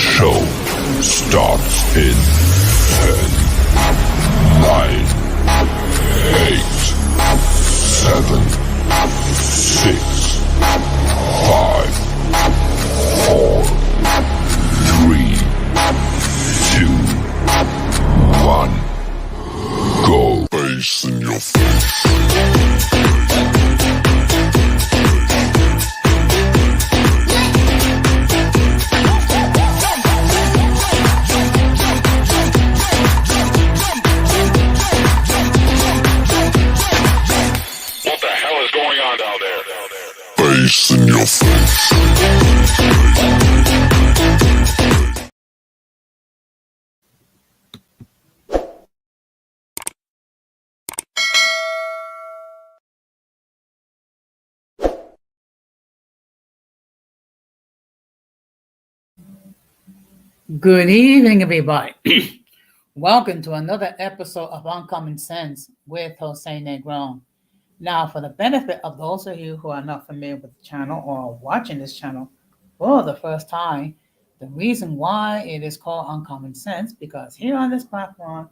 show starts in 10, 9, 8, 7, 6, 5, 4, 3, 2, 1. Go. Face in your face. Face in your face. Good evening, everybody. Welcome to another episode of Uncommon Sense with Jose Negron. Now, for the benefit of those of you who are not familiar with the channel or watching this channel for the first time, the reason why it is called Uncommon Sense because here on this platform,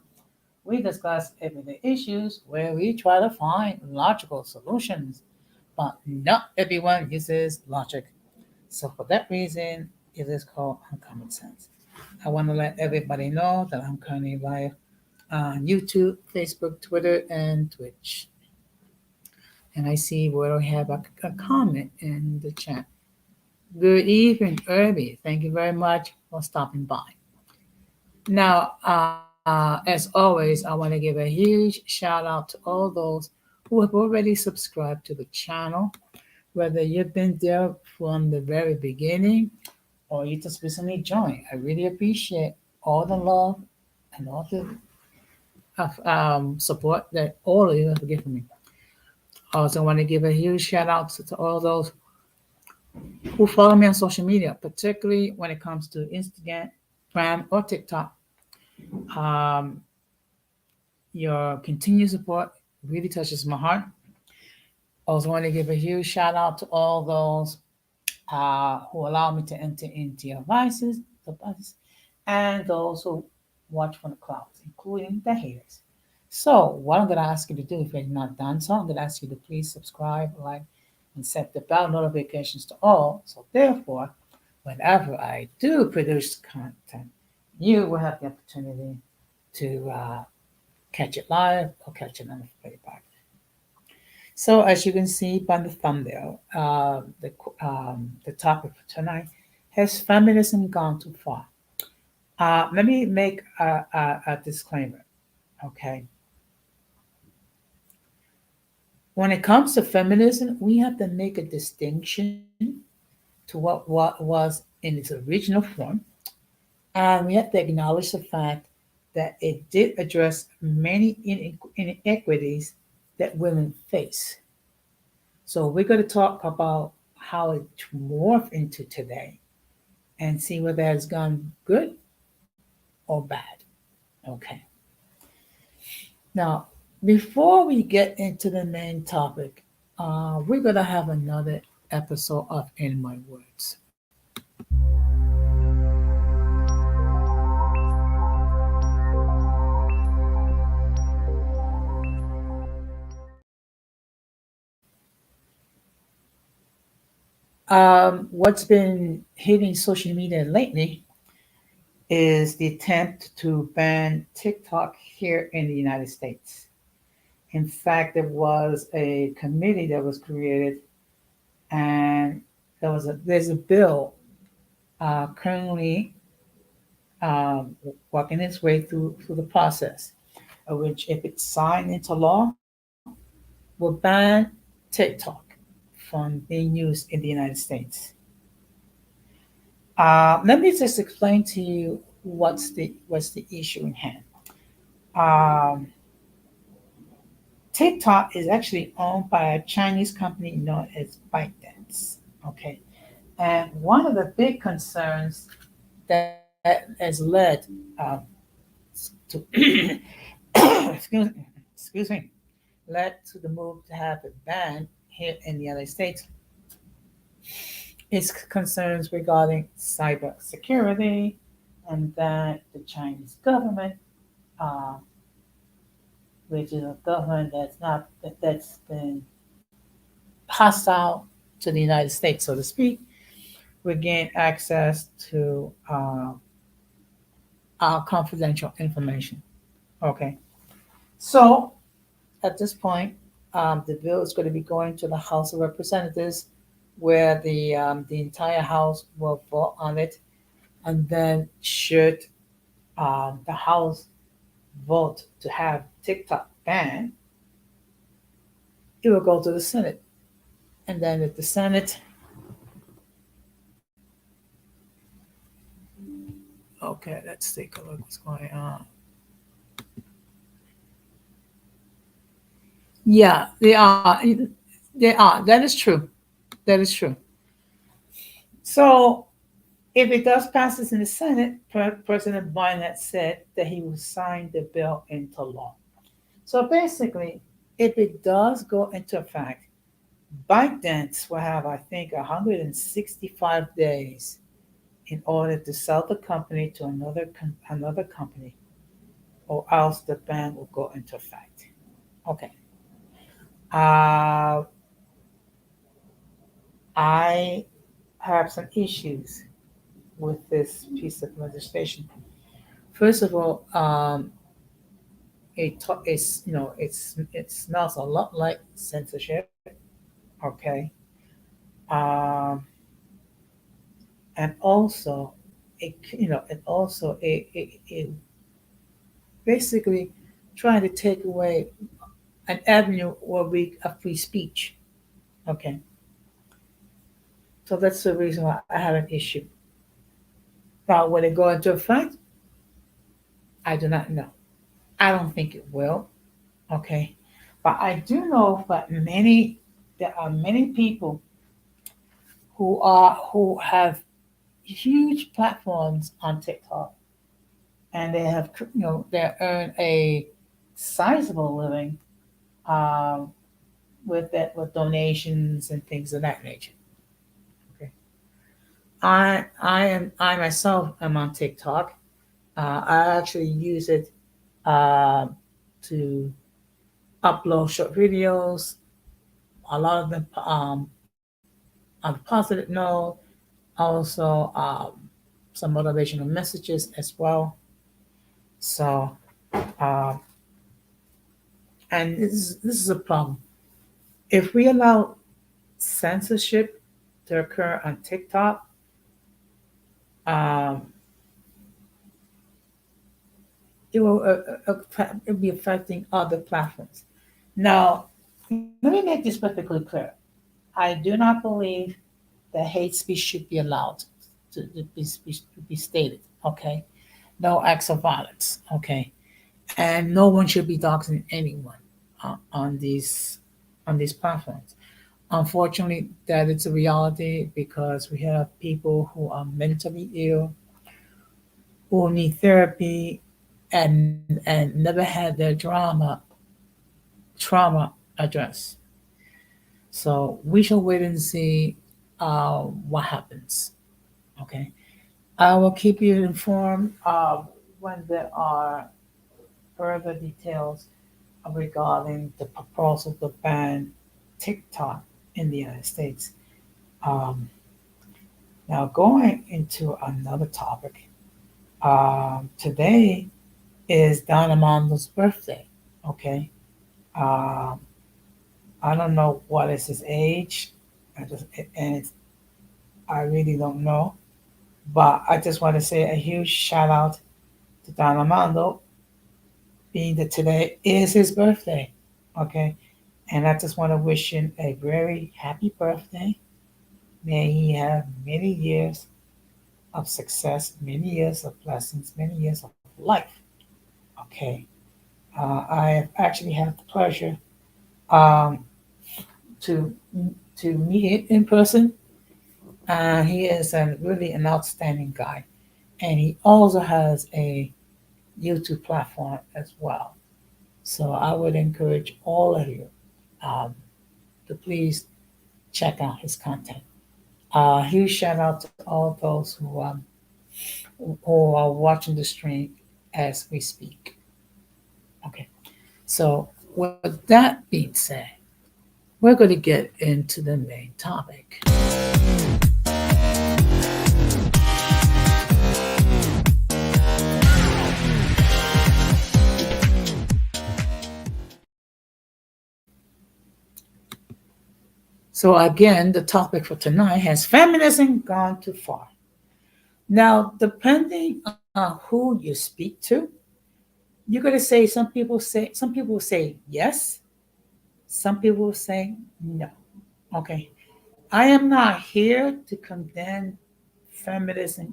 we discuss everyday issues where we try to find logical solutions, but not everyone uses logic. So, for that reason, it is called Uncommon Sense. I want to let everybody know that I'm currently live on YouTube, Facebook, Twitter, and Twitch. And I see where we have a comment in the chat. Good evening, Irby. Thank you very much for stopping by. Now, as always, I want to give a huge shout out to all those who have already subscribed to the channel, whether you've been there from the very beginning or you just recently joined. I really appreciate all the love and all the support that all of you have given me. I also want to give a huge shout out to all those who follow me on social media, particularly when it comes to Instagram, or TikTok. Um, your continued support really touches my heart. I also want to give a huge shout out to all those who allow me to enter into your devices, and those who watch from the clouds, including the haters. So, what I'm going to ask you to do, if you're not done so, I'm going to ask you to please subscribe, like, and set the bell notifications to all. So, therefore, whenever I do produce content, you will have the opportunity to catch it live or catch it on the playback. So, as you can see by the thumbnail, the topic for tonight: has feminism gone too far? Let me make a disclaimer. Okay, when it comes to feminism, we have to make a distinction to what was in its original form, and we have to acknowledge the fact that it did address many inequities that women face. So we're going to talk about how it morphed into today and see whether it's gone good or bad. Okay. Now, before we get into the main topic, we're going to have another episode of In My Words. What's been hitting social media lately is the attempt to ban TikTok here in the United States. In fact, there was a committee that was created, and there's a bill currently working its way through the process, which, if it's signed into law, will ban TikTok from being used in the United States. Let me just explain to you what's the issue in hand. Um, TikTok is actually owned by a Chinese company known as ByteDance. Okay, and one of the big concerns that has led to excuse me led to the move to have it banned here in the United States its concerns regarding cybersecurity, and that the Chinese government, uh, which is a government that's been hostile to the United States, so to speak, would gain access to our confidential information. Okay, so at this point, the bill is going to be going to the House of Representatives, where the entire House will vote on it, and then should the House vote to have TikTok banned, it will go to the Senate, and then if the Senate, okay, let's take a look what's going on. Yeah, they are. They are. That is true. That is true. So if it does passes in the Senate, President Biden had said that he will sign the bill into law. So basically, if it does go into effect, ByteDance will have, I think, 165 days in order to sell the company to another company, or else the ban will go into effect. Okay. Uh, I have some issues with this piece of legislation. First of all, it's it smells a lot like censorship. Okay, um, and also it basically trying to take away an avenue where we of free speech. Okay, so that's the reason why I have an issue. Now, when it go into effect, I do not know. I don't think it will. Okay, but I do know that there are many people who have huge platforms on TikTok, and they have they earn a sizable living um, with donations and things of that nature. Okay, I myself am on TikTok. I actually use it uh, to upload short videos. A lot of them on a positive note. Also, some motivational messages as well. So, uh, and this is a problem. If we allow censorship to occur on TikTok, um, it will be affecting other platforms. Now, let me make this perfectly clear. I do not believe that hate speech should be allowed to be stated. Okay, no acts of violence. Okay, and no one should be doxing anyone on these platforms. Unfortunately, that is a reality because we have people who are mentally ill, who need therapy, and never had their trauma addressed. So we shall wait and see what happens. Okay, I will keep you informed when there are further details regarding the proposal to ban TikTok in the United States. Um, Now, going into another topic, today is Don Amando's birthday. Okay, um, I don't know what is his age, I just and it's, I really don't know. But I just want to say a huge shout out to Don Amando, being that today is his birthday. Okay, and I just want to wish him a very happy birthday. May he have many years of success, many years of blessings, many years of life. Okay, I actually have the pleasure um, to meet him in person. He is really an outstanding guy, and he also has a YouTube platform as well. So I would encourage all of you um, to please check out his content. Huge shout out to all those who are watching the stream as we speak. Okay, so with that being said, we're going to get into the main topic. So, again, the topic for tonight has feminism gone too far? Now, depending on who you speak to, you're going to say some people will say yes, some people will say no. Okay, I am not here to condemn feminism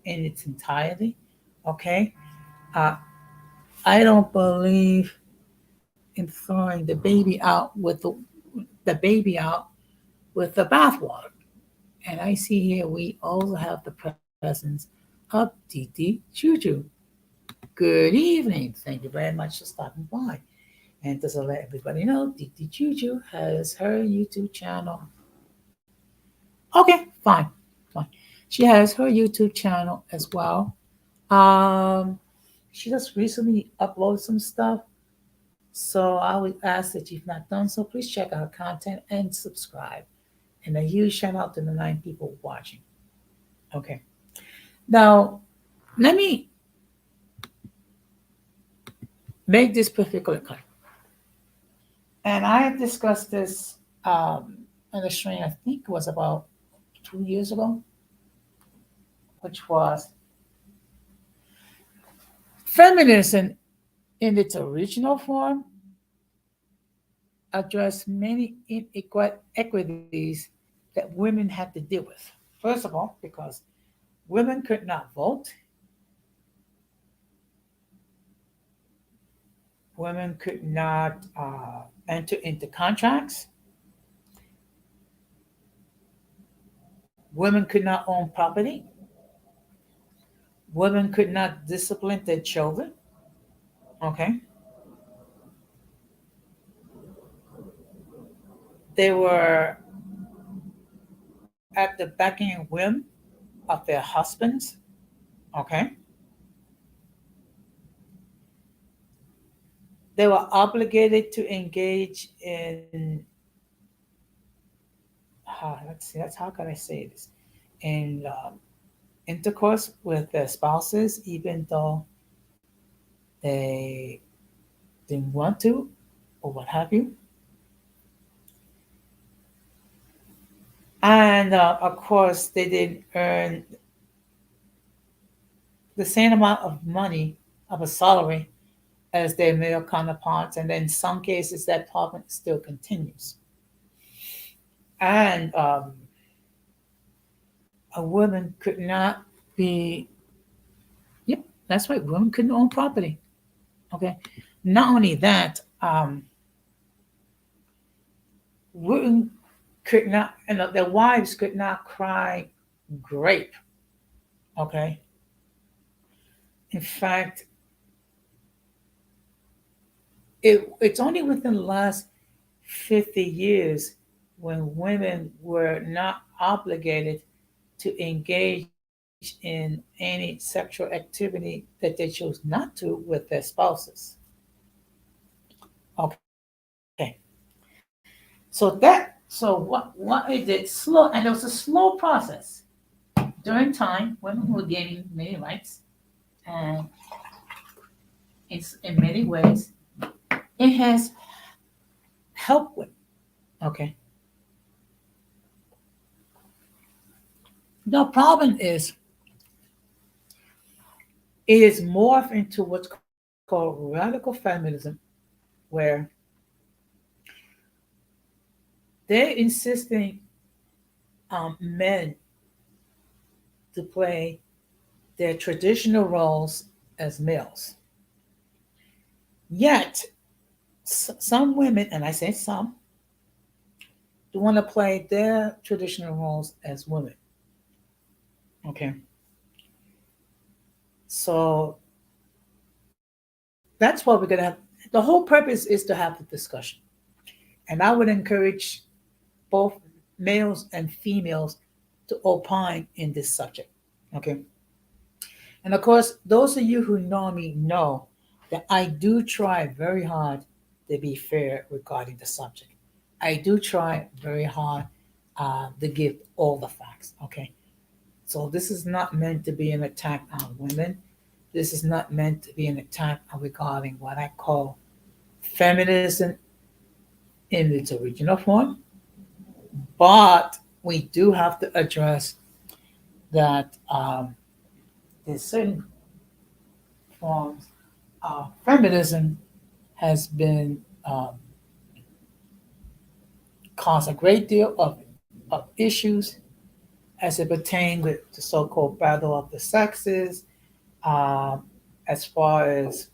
in its entirety. Okay, uh, I don't believe in throwing the baby out with the bathwater. And I see here we also have the presence of Titi Juju. Good evening. Thank you very much for stopping by. And just to let everybody know, Titi Juju has her YouTube channel. Okay, fine, fine. She has her YouTube channel as well. Um, she just recently uploaded some stuff. So I would ask that you've not done so, please check out her content and subscribe. And a huge shout out to the 9 people watching. Okay. Now, let me make this particular clear. And I have discussed this on the stream, I think it was about 2 years ago, which was feminism in its original form addressed many inequities that women had to deal with. First of all, because women could not vote, women could not enter into contracts, women could not own property, women could not discipline their children. Okay, they were at the backing and whim of their husbands. Okay, they were obligated to engage in let's see, that's how can I say this, in intercourse with their spouses, even though they didn't want to or what have you. And of course, they didn't earn the same amount of money of a salary as their male counterparts, and in some cases, that problem still continues. And a woman could not be, yep, that's right, women couldn't own property. Okay, not only that, women could not, and their wives could not cry grape. Okay, in fact, it's only within the last 50 years when women were not obligated to engage in any sexual activity that they chose not to with their spouses. Okay. So what it did slow, and it was a slow process. During time, women were gaining many rights, and in many ways, it has helped with. Okay. The problem is it is morphed into what's called radical feminism, where they're insisting men to play their traditional roles as males. Yet, some women, and I say some, do want to play their traditional roles as women. Okay. So that's what we're going to have. The whole purpose is to have the discussion. And I would encourage both males and females to opine in this subject. Okay. And of course, those of you who know me know that I do try very hard to be fair regarding the subject. I do try very hard to give all the facts. Okay. So this is not meant to be an attack on women. This is not meant to be an attack regarding what I call feminism in its original form. But we do have to address that there's certain forms of feminism has been caused a great deal of issues as it pertains with the so-called battle of the sexes, um, as far as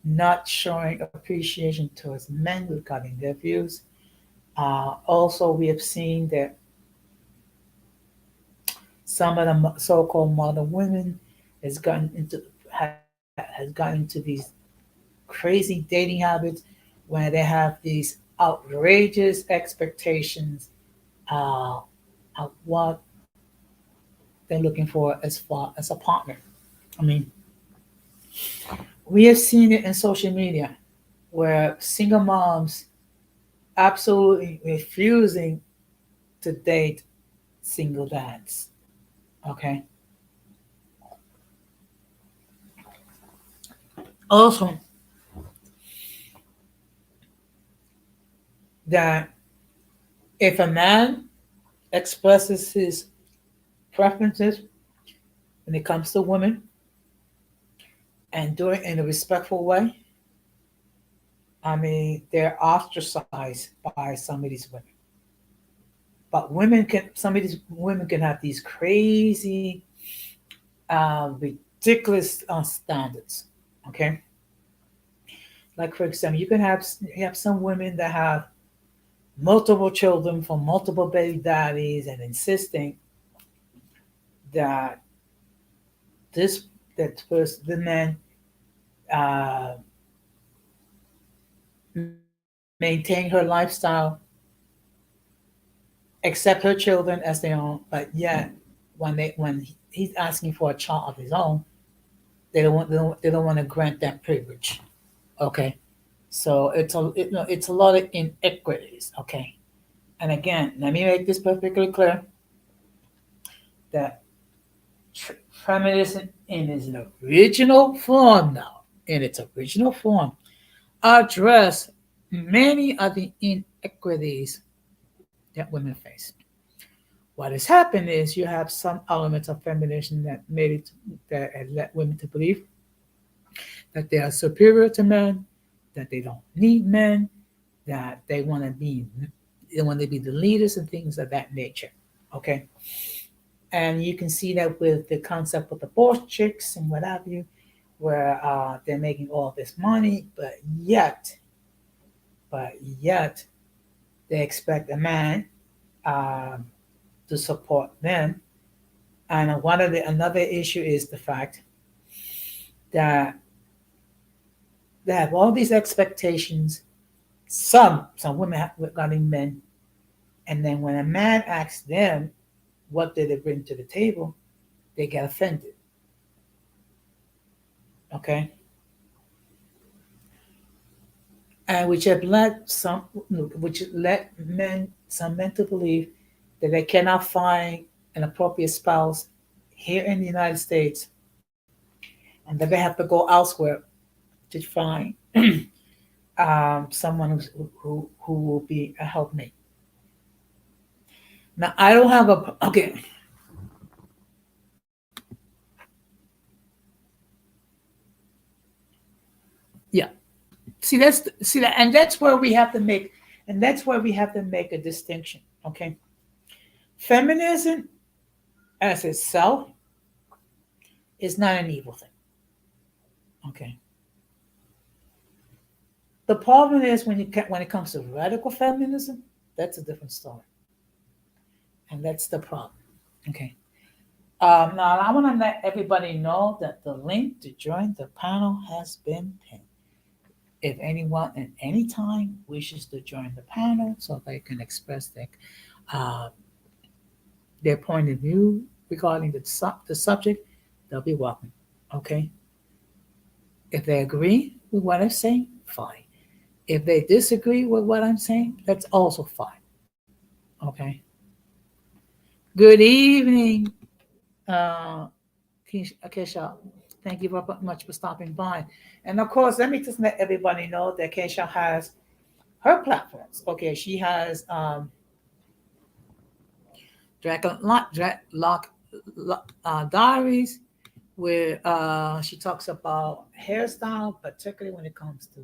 not showing appreciation towards men regarding their views. Also, we have seen that some of the so-called modern women has gotten into has gotten into these crazy dating habits where they have these outrageous expectations uh, of what they're looking for as far as a partner. I mean, we have seen it in social media where single moms absolutely refusing to date single dads. Okay. Also, that if a man expresses his preferences when it comes to women and do it in a respectful way, I mean, they're ostracized by some of these women. But some of these women can have these crazy, ridiculous standards. Okay. Like, for example, you have some women that have multiple children from multiple baby daddies and insisting that this that first the man uh, maintain her lifestyle, accept her children as their own, but yet when he's asking for a child of his own, they don't want to grant that privilege. Okay, so it's a lot of inequities. Okay, and again, let me make this perfectly clear that feminism in its original form now, in its original form, address many of the inequities that women face. What has happened is you have some elements of feminism that has led women to believe that they are superior to men, that they don't need men, that they want to be the leaders and things of that nature. Okay, and you can see that with the concept of the boss chicks and what have you, where they're making all this money, yet, but yet, they expect a man um, to support them. And another issue is the fact that they have all these expectations. Some women have regarding men, and then when a man asks them what did they bring to the table, they get offended. Okay, and which led some men to believe that they cannot find an appropriate spouse here in the United States, and that they have to go elsewhere to find someone who will be a helpmate. Now, I don't have a okay. Yeah, see that, and that's where we have to make, and that's where we have to make a distinction. Okay, feminism as itself is not an evil thing. Okay, the problem is when it comes to radical feminism, that's a different story, and that's the problem. Okay. Now I want to let everybody know that the link to join the panel has been pinned. If anyone at any time wishes to join the panel so they can express their uh, their point of view regarding the subject, they'll be welcome. Okay? If they agree with what I'm saying, fine. If they disagree with what I'm saying, that's also fine. Okay? Good evening, uh, Keisha. Thank you very much for stopping by. And of course, let me just let everybody know that Keisha has her platforms. Okay, she has Dragon Lock Diaries, where she talks about hairstyle, particularly when it comes to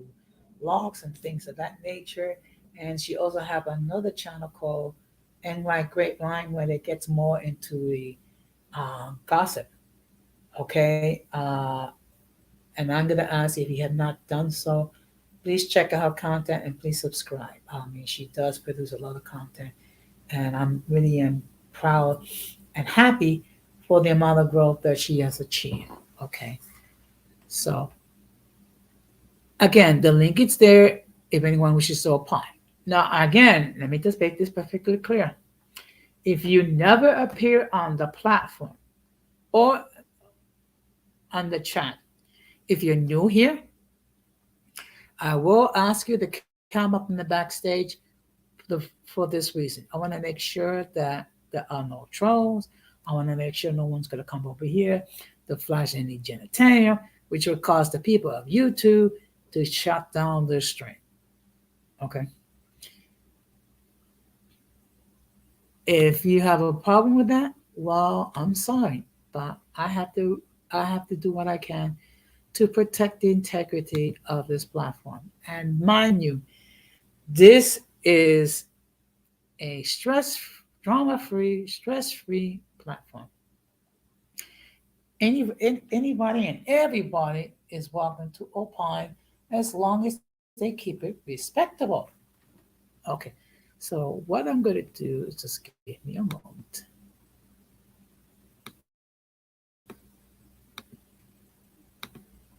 locks and things of that nature. And she also have another channel called NY Grapevine, where it gets more into the gossip. Okay, and I'm gonna ask if you have not done so, please check out her content and please subscribe. I mean, she does produce a lot of content, and I'm really am proud and happy for the amount of growth that she has achieved. Okay, so again, the link is there if anyone wishes to apply. Now, again, let me just make this perfectly clear. If you never appear on the platform or on the chat, if you're new here, I will ask you to come up in the backstage for this reason. I want to make sure that there are no trolls. I want to make sure no one's going to come over here to flash any genitalia, which will cause the people of YouTube to shut down their stream. Okay. If you have a problem with that, well, I'm sorry, but I have to do what I can to protect the integrity of this platform. And mind you, this is a drama-free, stress-free platform. Anybody and everybody is welcome to opine as long as they keep it respectable. Okay, so what I'm going to do is just give me a moment.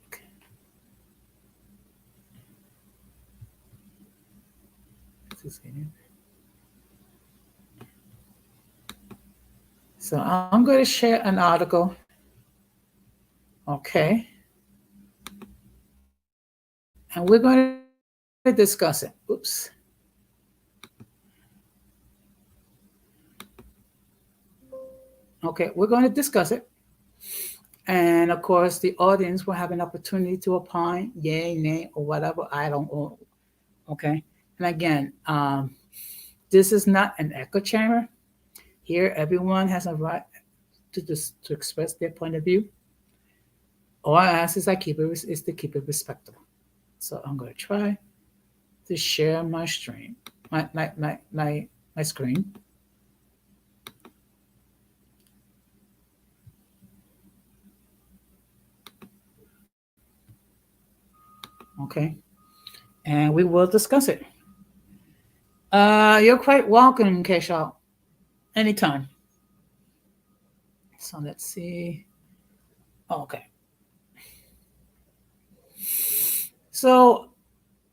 Okay, this is getting- So I'm going to share an article. Okay, and we're going to discuss it. Oops. Okay, we're going to discuss it. And of course, the audience will have an opportunity to opine, yay, nay, or whatever. I don't know. Okay. And again, this is not an echo chamber. Here, everyone has a right to express their point of view. All I ask is to keep it respectable. So I'm going to try to share my stream, my screen. Okay. And we will discuss it. You're quite welcome, Keshaw. Anytime. So let's see. Okay. So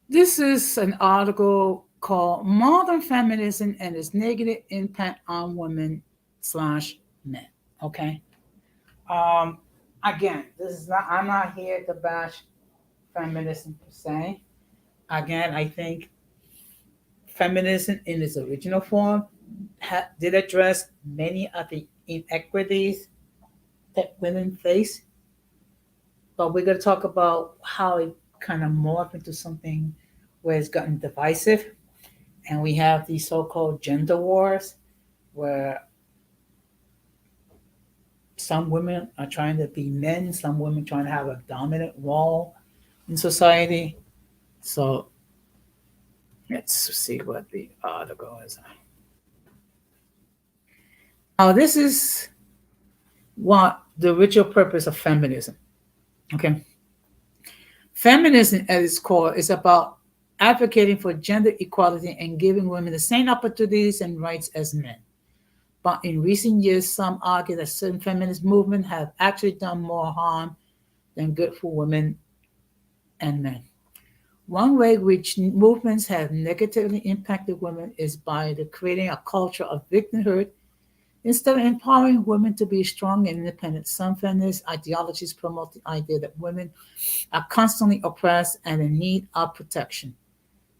this is an article called Modern Feminism and its Negative Impact on Women slash Men. Okay. Um, again, this is not I'm not here to bash feminism per se. Again, I think feminism in its original form did address many of the inequities that women face, but we're going to talk about how it kind of morphed into something where it's gotten divisive, and we have these so-called gender wars where some women are trying to be men, some women trying to have a dominant role in society. So let's see what the article is. Now, this is what the original purpose of feminism. Okay. Feminism at its core is about advocating for gender equality and giving women the same opportunities and rights as men. But in recent years, some argue that certain feminist movements have actually done more harm than good for women and men. One way which movements have negatively impacted women is by creating a culture of victimhood Instead of empowering women to be strong and independent, some feminist ideologies promote the idea that women are constantly oppressed and in need of protection.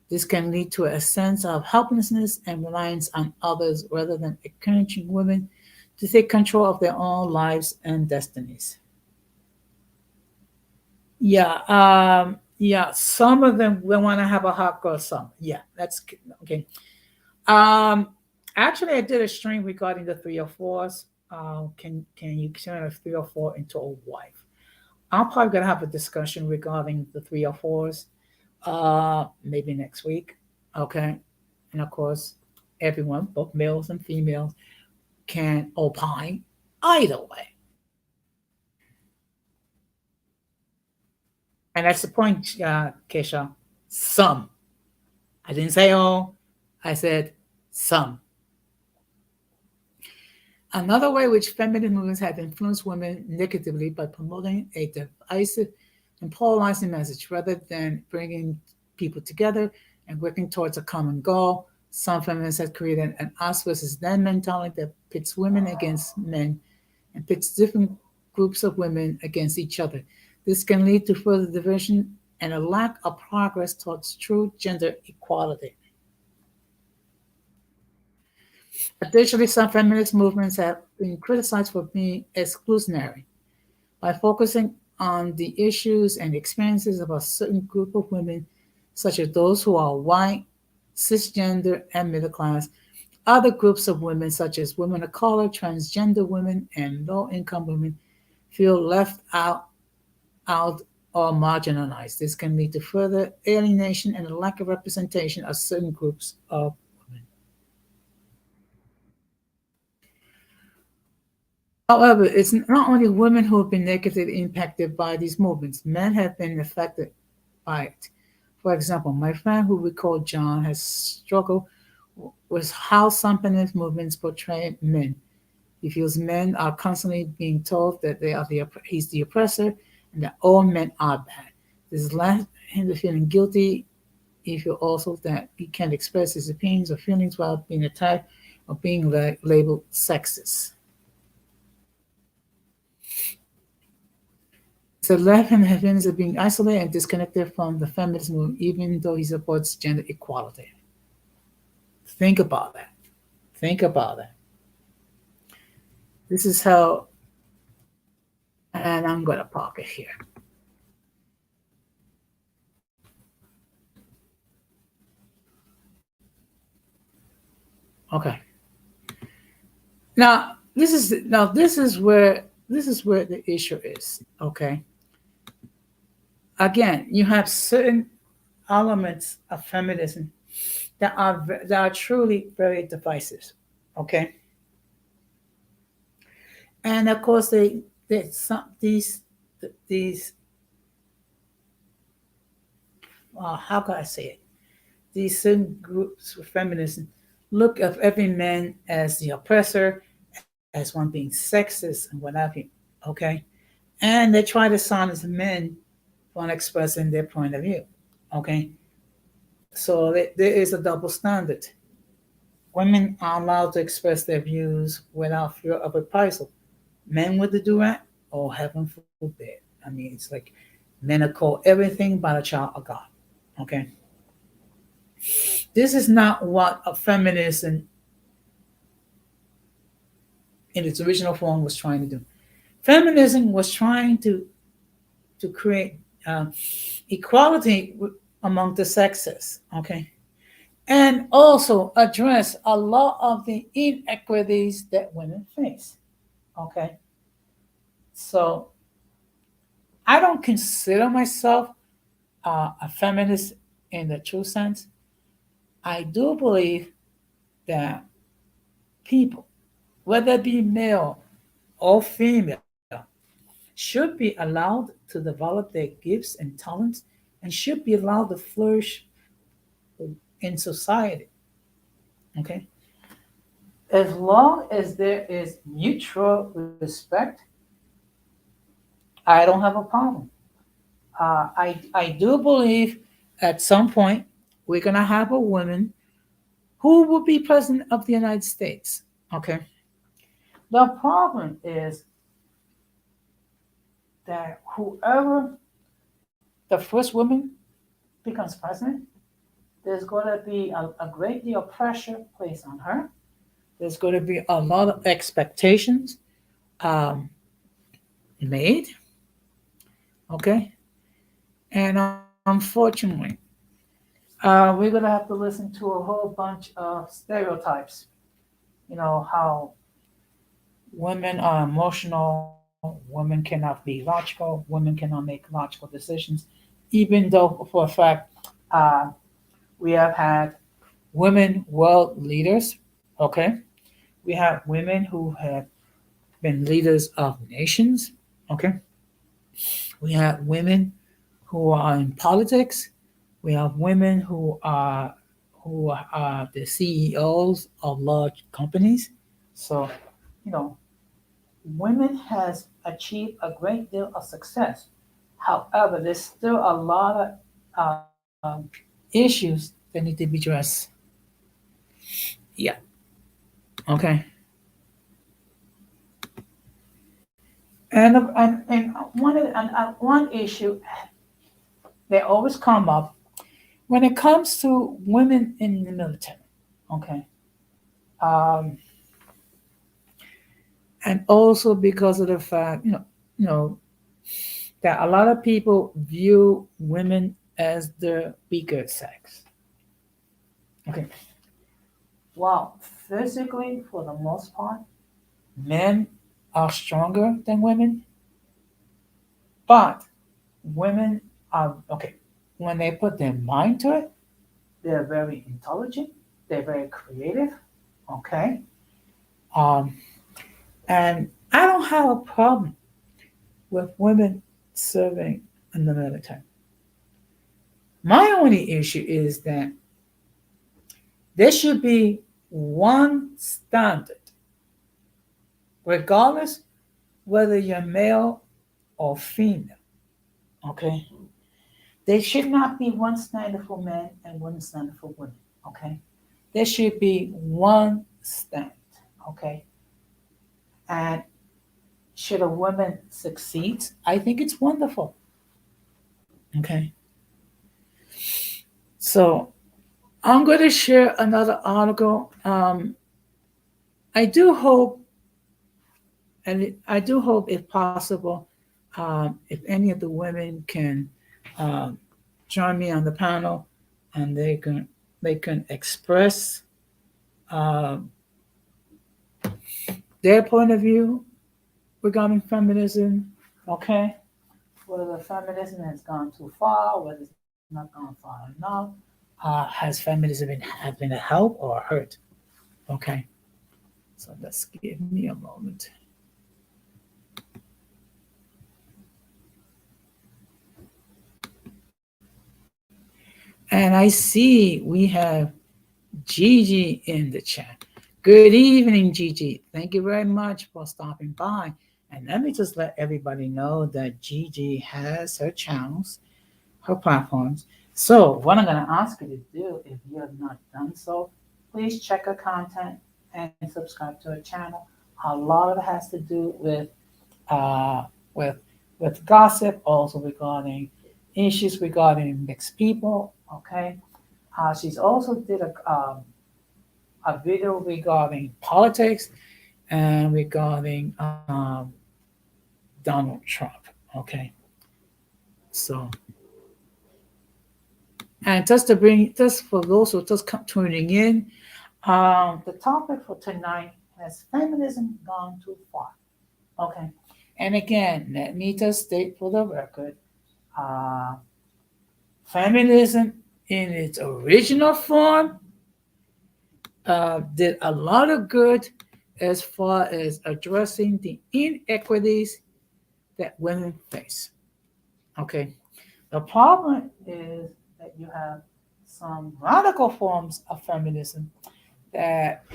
This can lead to a sense of helplessness and reliance on others rather than encouraging women to take control of their own lives and destinies. Yeah. Some of them will want to have a hot girl summer. Yeah, that's okay. Um, Actually, I did a stream regarding the 304s. Can you turn a 304 into a wife? I'm probably gonna have a discussion regarding the 304s. Maybe next week. Okay, and of course, everyone, both males and females, can opine either way. And that's the point, Kesha. Some. I didn't say all. I said some. Another way which feminist movements have influenced women negatively by promoting a divisive and polarizing message rather than bringing people together and working towards a common goal. Some feminists have created an us versus them mentality that pits women against men and pits different groups of women against each other. This can lead to further division and a lack of progress towards true gender equality. Additionally, some feminist movements have been criticized for being exclusionary by focusing on the issues and experiences of a certain group of women, such as those who are white, cisgender, and middle class. Other groups of women, such as women of color, transgender women, and low income women, feel left out or marginalized. This can lead to further alienation and a lack of representation of certain groups of women. However, it's not only women who have been negatively impacted by these movements, men have been affected by it. For example, my friend who we call John has struggled with how some feminist movements portray men. He feels men are constantly being told that he's the oppressor and that all men are bad. This left him feeling guilty. He feels also that he can't express his opinions or feelings without being attacked or being labeled sexist. So left him have feelings of being isolated and disconnected from the feminist movement, even though he supports gender equality. Think about that. Think about that. This is how, and I'm gonna park it here. Okay. Now this is where the issue is. Okay. Again, you have certain elements of feminism that are truly very divisive. Okay. And of course, some these how can I say it? These certain groups of feminism look at every man as the oppressor, as one being sexist and what have you. Okay, and they try to silence men from expressing their point of view. Okay, so there is a double standard. Women are allowed to express their views without fear of reprisal. Men with the do that, oh heaven forbid. I mean, it's like men are called everything but a child of God. Okay, this is not what a feminism in its original form was trying to do. Feminism was trying to create uh, equality among the sexes, okay, and also address a lot of the inequities that women face, okay. So I don't consider myself a feminist in the true sense. I do believe that people, whether it be male or female, should be allowed to develop their gifts and talents and should be allowed to flourish in society. Okay? As long as there is mutual respect, I don't have a problem. I do believe at some point we're going to have a woman who will be president of the United States. Okay? The problem is that whoever the first woman becomes president, there's going to be a great deal of pressure placed on her. There's going to be a lot of expectations um, made, okay? And unfortunately, we're going to have to listen to a whole bunch of stereotypes. You know, how women are emotional, women cannot be logical, women cannot make logical decisions, even though, for a fact, uh, we have had women world leaders, okay? We have women who have been leaders of nations, okay? We have women who are in politics. We have women who are the CEOs of large companies. So, you know, women has achieved a great deal of success. However, there's still a lot of issues that need to be addressed. Yeah. Okay. And one issue that always come up when it comes to women in the military. Okay. Um, and also because of the fact, you know, that a lot of people view women as the weaker sex. Okay. Well, physically, for the most part, men are stronger than women, but women are okay. When they put their mind to it, they're very intelligent, they're very creative, okay? Um, and I don't have a problem with women serving in the military. My only issue is that there should be one standard, regardless whether you're male or female, okay? There should not be one standard for men and one standard for women, okay? There should be one standard, okay? And should a woman succeed, I think it's wonderful, okay? So I'm going to share another article. I do hope, I do hope, if possible, if any of the women can um, join me on the panel, and they can express uh, their point of view regarding feminism. Okay, whether feminism has gone too far, whether it's not gone far enough, has feminism have been a help or a hurt? Okay, so let's give me a moment. And I see we have Gigi in the chat. Good evening, Gigi. Thank you very much for stopping by. And let me just let everybody know that Gigi has her channels, her platforms. So, what I'm going to ask you to do, if you have not done so, please check her content and subscribe to her channel. A lot of it has to do uh, with with gossip, also regarding issues regarding mixed people. Okay, she's also did a video regarding politics and regarding Donald Trump. Okay, so, and just for those who just come tuning in, the topic for tonight has feminism gone too far? Okay, and again, let me just state for the record, uh, feminism in its original form did a lot of good as far as addressing the inequities that women face. Okay, the problem is that you have some radical forms of feminism that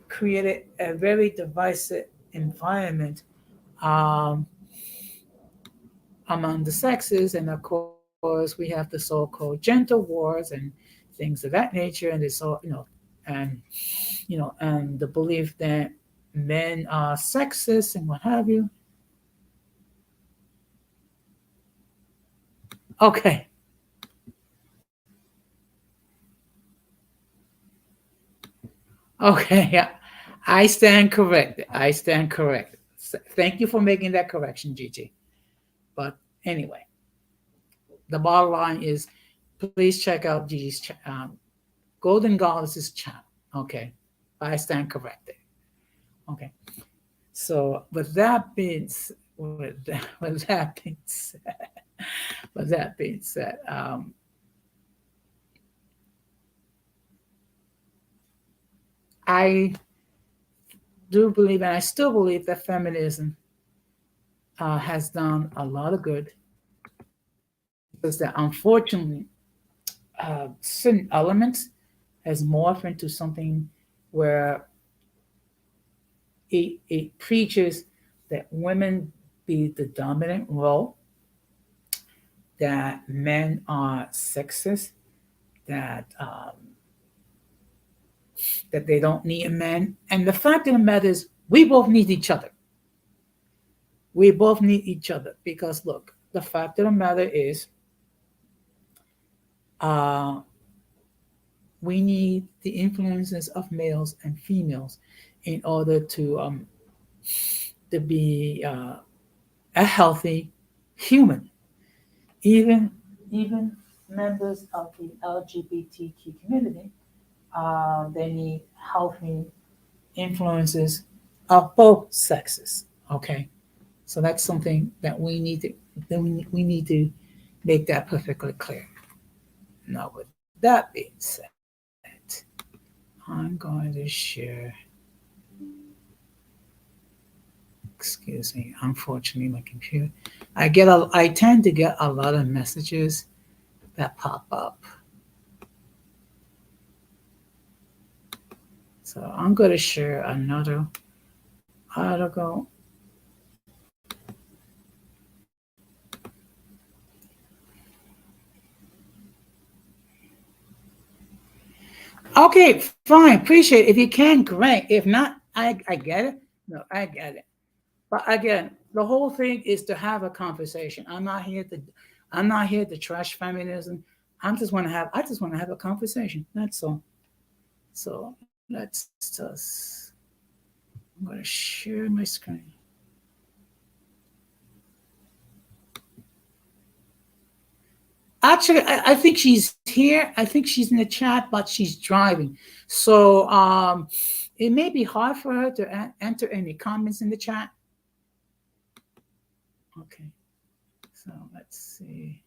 created a very divisive environment um, among the sexes, and of course we have the so-called gender wars and things of that nature, and and and the belief that men are sexist and what have you. Okay. Okay. Yeah. I stand corrected. I stand corrected. Thank you for making that correction, Gigi. But anyway, the bottom line is please check out Gigi's Golden Goddess's channel. Okay. I stand corrected. Okay. So with that being said, with that being said, I do believe, and I still believe, that feminism has done a lot of good because that unfortunately certain elements has morphed into something where it preaches that women be the dominant role, that men are sexist, that that they don't need a man. And the fact of the matter is, we both need each other. We both need each other because, look, the fact of the matter is, uh, we need the influences of males and females in order to be a healthy human. Even even members of the LGBTQ community, they need healthy influences of both sexes. Okay, so that's something that we need to make that perfectly clear. Now, with that being said, I'm going to share. Excuse me. Unfortunately, my computer. I tend to get a lot of messages that pop up. So I'm going to share another article. Okay, fine. Appreciate it. If you can, great. If not, I get it. No, I get it. But again, the whole thing is to have a conversation. I'm not here to trash feminism. I just want to have a conversation. That's all. So let's just I'm gonna share my screen. Actually, I think she's here. I think she's in the chat, but she's driving. So it may be hard for her to enter any comments in the chat. Okay. So let's see.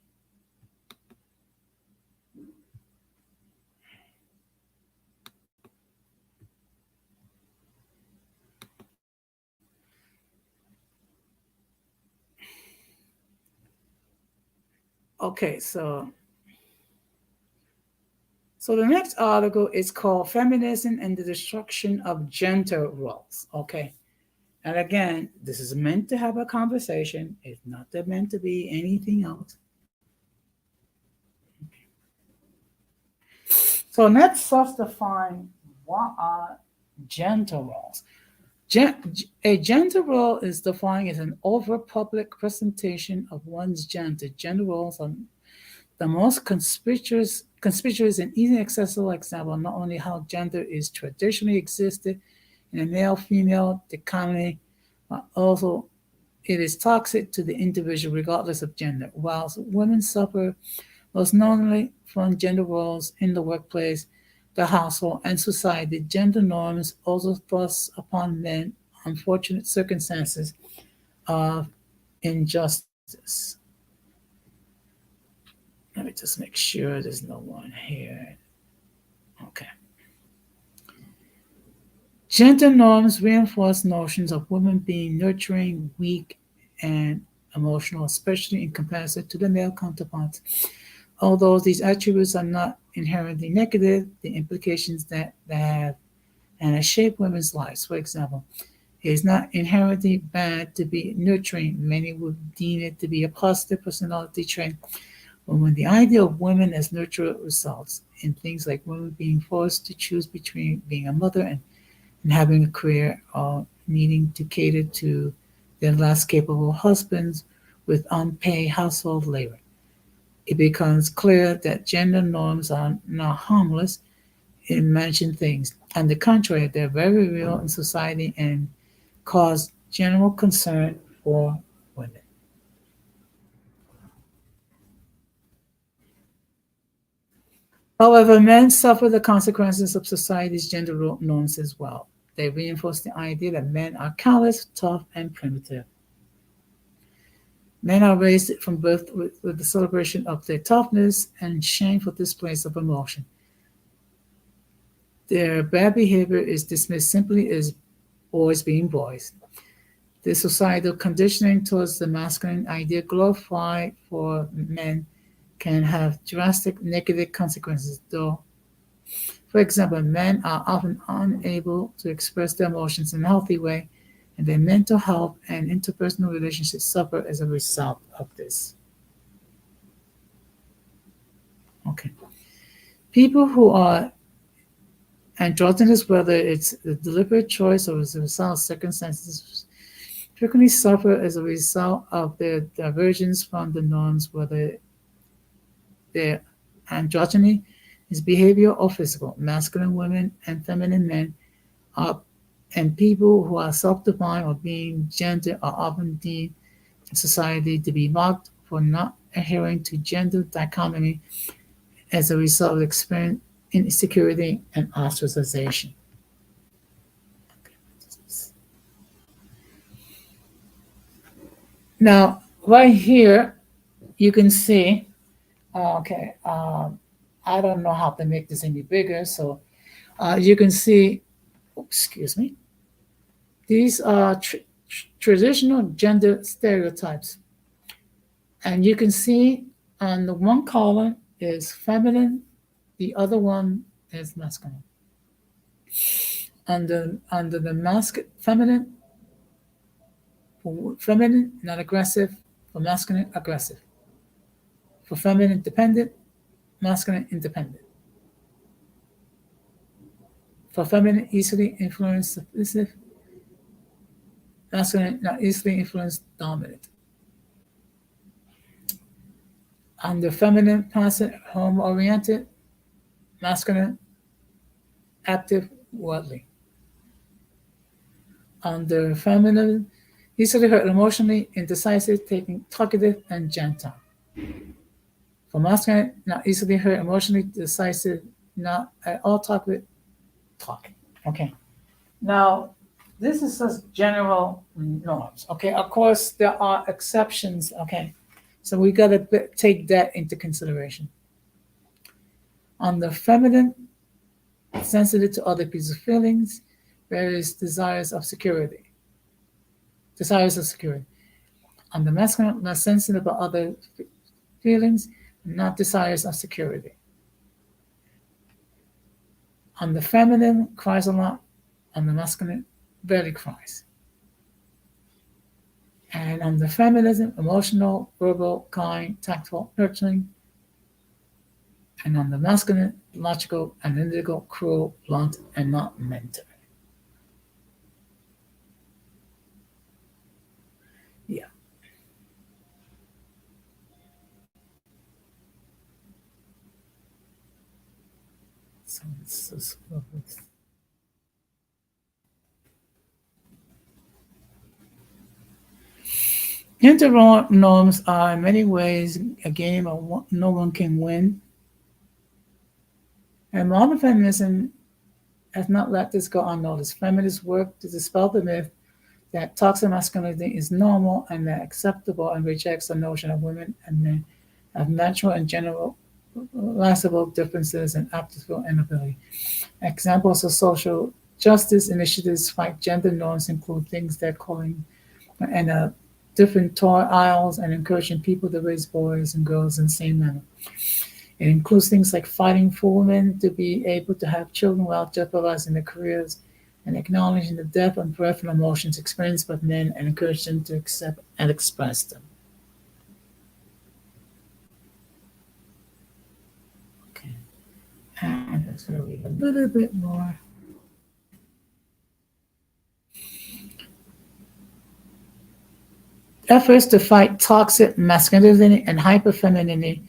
Okay, so the next article is called Feminism and the Destruction of Gender Roles. Okay. And again, this is meant to have a conversation. It's not meant to be anything else. So let's first define what are gender roles. A gender role is defined as an over public presentation of one's gender. Gender roles are the most conspicuous and easily accessible example not only how gender is traditionally existed in a male-female dichotomy, but also it is toxic to the individual regardless of gender. Whilst women suffer most notably from gender roles in the workplace, the household, and society, gender norms also thrust upon men unfortunate circumstances of injustice. Let me just make sure there's no one here. Okay. Gender norms reinforce notions of women being nurturing, weak, and emotional, especially in comparison to the male counterparts. Although these attributes are not inherently negative, the implications that have and have shaped women's lives. For example, it is not inherently bad to be nurturing. Many would deem it to be a positive personality trait. But when the idea of women as nurturer results in things like women being forced to choose between being a mother and having a career or needing to cater to their less capable husbands with unpaid household labor. It becomes clear that gender norms are not harmless in mentioned things. On the contrary, they're very real in society and cause general concern for women. However, men suffer the consequences of society's gender norms as well. They reinforce the idea that men are callous, tough, and primitive. Men are raised from birth with the celebration of their toughness and shameful displays of emotion. Their bad behavior is dismissed simply as boys being boys. The societal conditioning towards the masculine idea glorified for men can have drastic negative consequences, though. For example, men are often unable to express their emotions in a healthy way, and their mental health and interpersonal relationships suffer as a result of this. Okay. People who are androgynous, whether it's a deliberate choice or as a result of circumstances, frequently suffer as a result of their divergence from the norms, whether their androgyny is behavioral or physical. Masculine women and feminine men are, and people who are self-defined or being gender are often deemed in society to be mocked for not adhering to gender dichotomy as a result of experiencing insecurity and ostracization. Now, right here, you can see, okay, I don't know how to make this any bigger, so you can see, excuse me, these are traditional gender stereotypes. And you can see on the one column is feminine, the other one is masculine. Under the mask, feminine, for feminine, not aggressive, for masculine, aggressive. For feminine, dependent, masculine, independent. For feminine, easily influenced, submissive, masculine, not easily influenced, dominant. Under feminine, passive, home oriented, masculine, active, worldly. Under feminine, easily hurt emotionally, indecisive, taking talkative, and gentle. For masculine, not easily hurt emotionally, decisive, not at all talkative, talking. Okay. Now, this is just general norms. Okay. Of course, there are exceptions. Okay. So we got to take that into consideration. On the feminine, sensitive to other people's feelings, various desires of security. Desires of security. On the masculine, not sensitive about other feelings, not desires of security. On the feminine, cries a lot. On the masculine, barely cries. And on the feminism, emotional, verbal, kind, tactful, nurturing. And on the masculine, logical, analytical, cruel, blunt, and not mentor. Yeah. So gender norms are in many ways a game of no one can win. And modern feminism has not let this go unnoticed. Feminists work to dispel the myth that toxic masculinity is normal and that acceptable and rejects the notion of women and men have natural and generalizable differences in aptitude and ability. Examples of social justice initiatives fight gender norms include things that calling and different toy aisles and encouraging people to raise boys and girls in the same manner. It includes things like fighting for women to be able to have children without jeopardizing their careers and acknowledging the depth and breadth of emotions experienced by men and encourage them to accept and express them. Okay. And let's read a little bit more. Efforts to fight toxic masculinity and hyperfemininity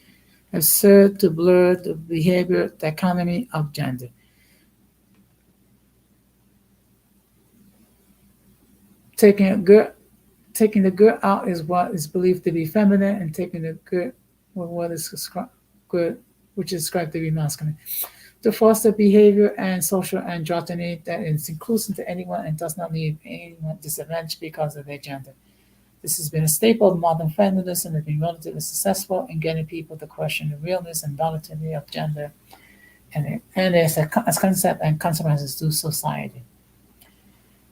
have served to blur the behavior dichotomy of gender. Taking a girl, taking the girl out is what is believed to be feminine, and taking the good, well, what is good, which is described to be masculine. To foster behavior and social androgyny that is inclusive to anyone and does not leave anyone disadvantaged because of their gender. This has been a staple of modern feminism and has been relatively successful in getting people to question the realness and validity of gender and as concept and consequences to society.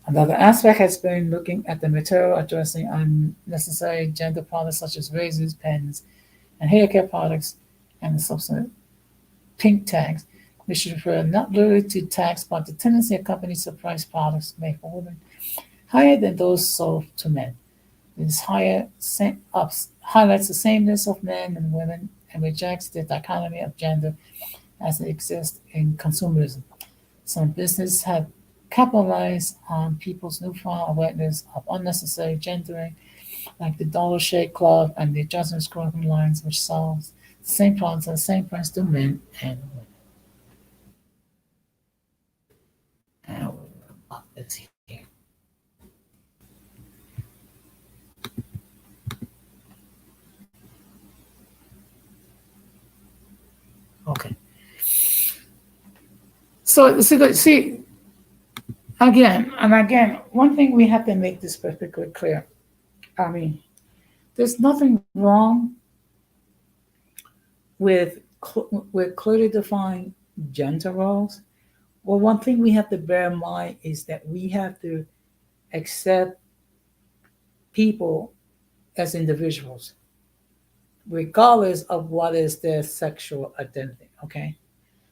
Another aspect has been looking at the material addressing unnecessary gender products such as razors, pens, and hair care products, and the subsequent pink tags, which refer not literally to tags but the tendency of companies to price products made for women higher than those sold to men. This highlights the sameness of men and women and rejects the dichotomy of gender as it exists in consumerism. Some businesses have capitalized on people's newfound awareness of unnecessary gendering, like the Dollar Shave Club and the Adjustment Clothing lines, which sells the same products at the same price to men and women. And let's see here. Okay. So see again and again, one thing we have to make this perfectly clear. I mean, there's nothing wrong with with clearly defined gender roles. Well, one thing we have to bear in mind is that we have to accept people as individuals, regardless of what is their sexual identity. Okay,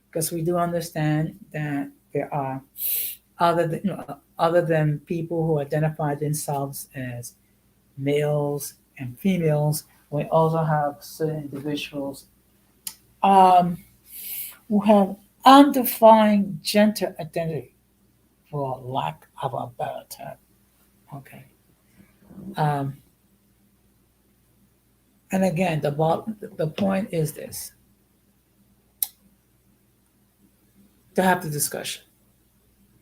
because we do understand that there are other than people who identify themselves as males and females, we also have certain individuals um, who have undefined gender identity, for lack of a better term. Okay. Um, and again, the point is this: to have the discussion.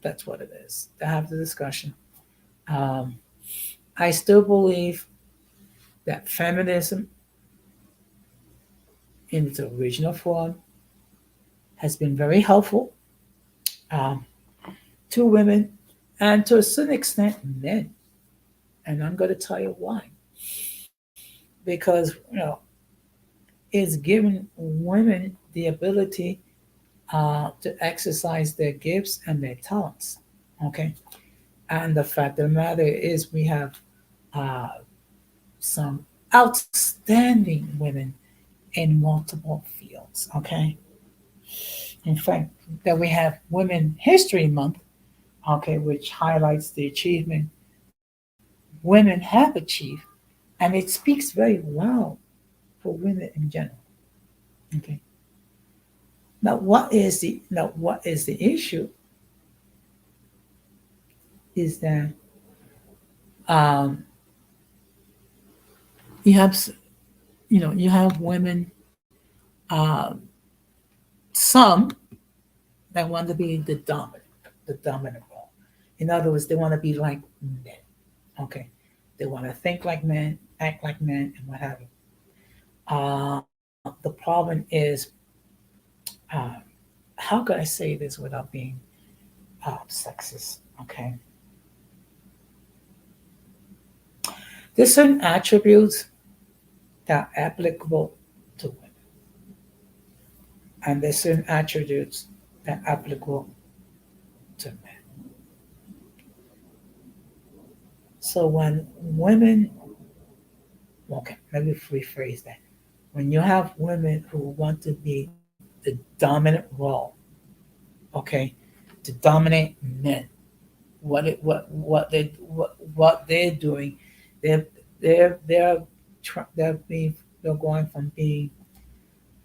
That's what it is. To have the discussion. Um, I still believe that feminism, in its original form, has been very helpful um, to women and to a certain extent men. And I'm going to tell you why. Because it's given women the ability to exercise their gifts and their talents. Okay, and the fact of the matter is, we have uh, some outstanding women in multiple fields. Okay, in fact, that we have Women History Month. Okay, which highlights the achievement women have achieved, and it speaks very well for women in general. Okay. Now what is the issue is that um, you have you have women, uh, some that want to be the dominant role. In other words, they want to be like men. Okay, they want to think like men, act like men, and what have you. The problem is, uh, how could I say this without being sexist? Okay, there's certain attributes that are applicable to women, and there's certain attributes that are applicable to men. So when women, okay, let me rephrase that. When you have women who want to be the dominant role, okay, to dominate men, what they're doing, they're they're they're being they're going from being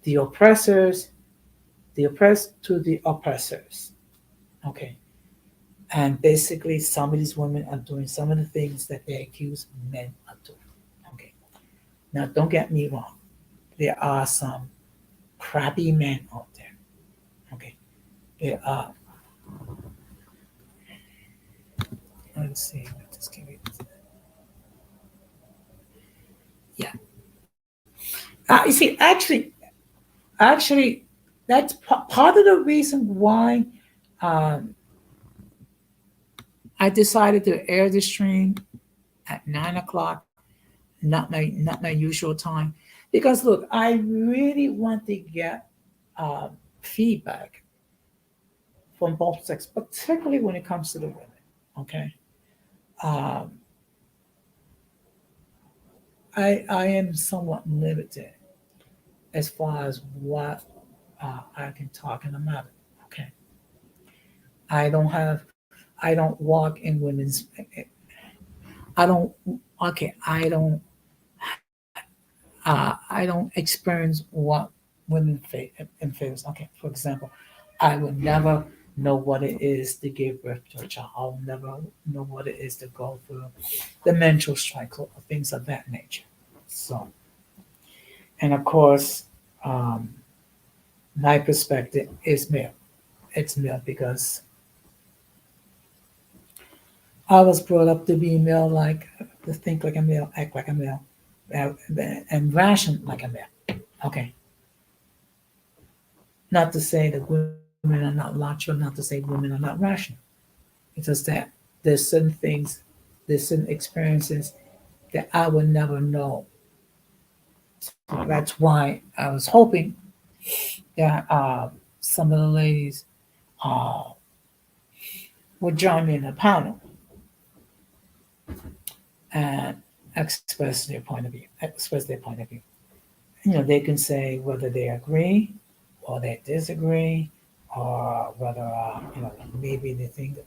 the oppressors, the oppressed to the oppressors. Okay, and basically some of these women are doing some of the things that they accuse men of doing. Now, don't get me wrong. There are some crappy men out there. Okay. There are, let's see, just give me, yeah. You see, actually, that's part of the reason why um, I decided to air the stream at 9 o'clock, not my usual time, because look, I really want to get uh, feedback from both sexes, particularly when it comes to the women. Okay, um, I am somewhat limited as far as what I can talk in the matter. Okay, I don't have, I don't walk in women's. I don't. Okay, I don't experience what women face. Okay, for example, I would never know what it is to give birth to a child. I'll never know what it is to go through the menstrual cycle or things of that nature. So, and of course, um, my perspective is male. It's male because I was brought up to be male, like to think like a male, act like a male, uh, and ration like a male. Okay, not to say that women are not macho, not to say women are not rational. It's just that there's certain things, there's certain experiences that I would never know. So that's why I was hoping that some of the ladies uh, would join me in the panel and express their point of view. Express their point of view. They can say whether they agree or they disagree, or whether maybe they think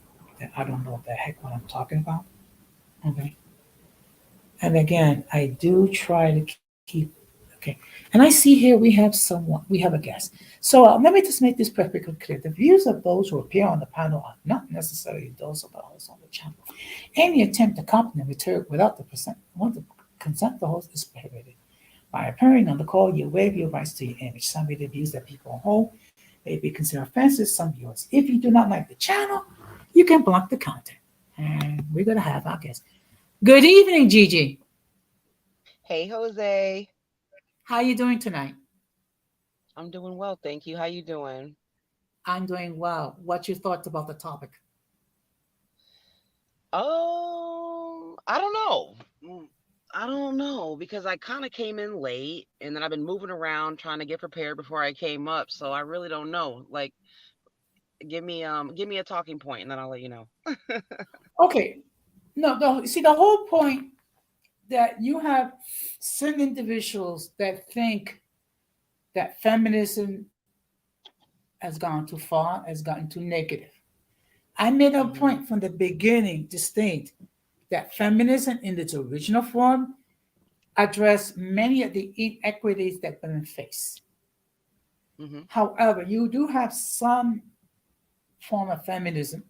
that I don't know what the heck what I'm talking about. Okay. And again, I do try to keep okay. And I see here we have someone, we have a guest. So let me just make this perfectly clear. The views of those who appear on the panel are not necessarily those of the host on the channel. Any attempt to copy and return without want the consent of the host is prohibited. By appearing on the call, you waive your rights to your image. Some of the views that people hold may be considered offensive, some viewers. If you do not like the channel, you can block the content. And we're going to have our guest. Good evening, Gigi. Hey Jose, How are you doing tonight? I'm doing well, thank you. How you doing? I'm doing well. What's your thoughts about the topic? I don't know. I don't know because I kind of came in late and then I've been moving around trying to get prepared before I came up, so I really don't know. Like give me a talking point and then I'll let you know. Okay. No, no. See, the whole point that you have certain individuals that think that feminism has gone too far, has gotten too negative. I made a Mhm. point from the beginning to state that feminism in its original form addressed many of the inequities that women face. Mhm. However, you do have some form of feminism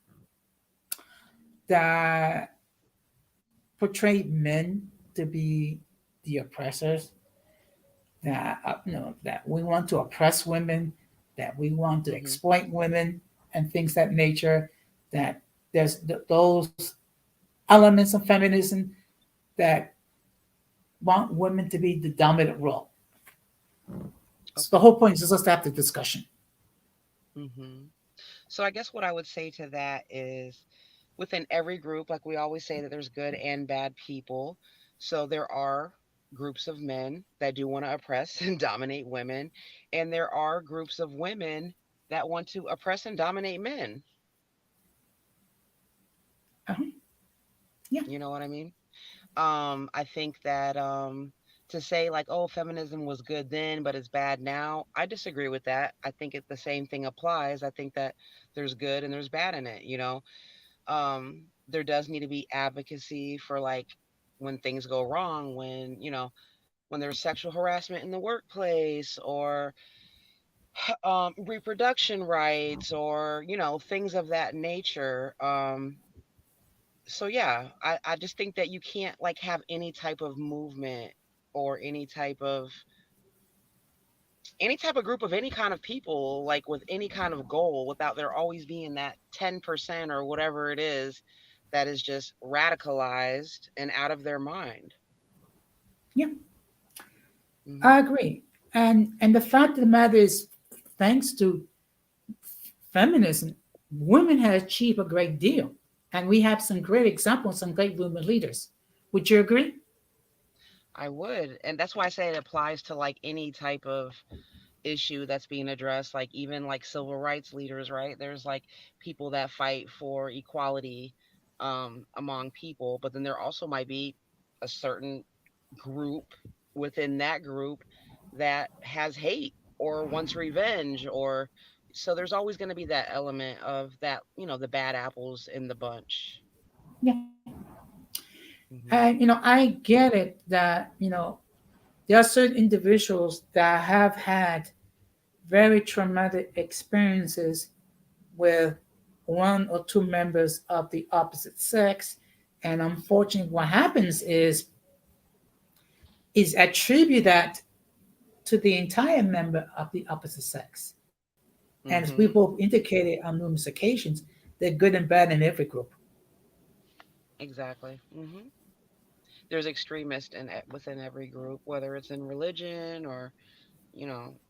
that portray men to be the oppressors, that we want to oppress women, that we want to Mhm. exploit women, and things that nature. That there's those elements of feminism that want women to be the dominant role. So the Okay. whole point is just to have the discussion. Mhm. So I guess what I would say to that is within every group, like we always say that there's good and bad people. So there are groups of men that do want to oppress and dominate women, and there are groups of women that want to oppress and dominate men. Uh-huh. Yeah. You know what I mean? I think that to say like, oh, feminism was good then, but it's bad now, I disagree with that. I think the same thing applies. I think that there's good and there's bad in it, you know. There does need to be advocacy for like when things go wrong, when, when there's sexual harassment in the workplace or reproduction rights or, things of that nature. So yeah, I just think that you can't like have any type of movement. or any type of group of any kind of people, like with any kind of goal, without there always being that 10% or whatever it is that is just radicalized and out of their mind. Yeah, Hmm. I agree. And the fact of the matter is, thanks to feminism, women have achieved a great deal. And we have some great examples, some great women leaders. Would you agree? I would. And that's why I say it applies to like any type of issue that's being addressed, like even like civil rights leaders, right? There's like people that fight for equality among people, but then there also might be a certain group within that group that has hate or wants revenge, or so there's always going to be that element of that, the bad apples in the bunch. Yeah. Hmm. And, I get it that, there are certain individuals that have had very traumatic experiences with one or two members of the opposite sex. And unfortunately, what happens is attribute that to the entire member of the opposite sex. And as we Hmm. both indicated on numerous occasions, they're good and bad in every group. Exactly. There's extremists within every group, whether it's in religion or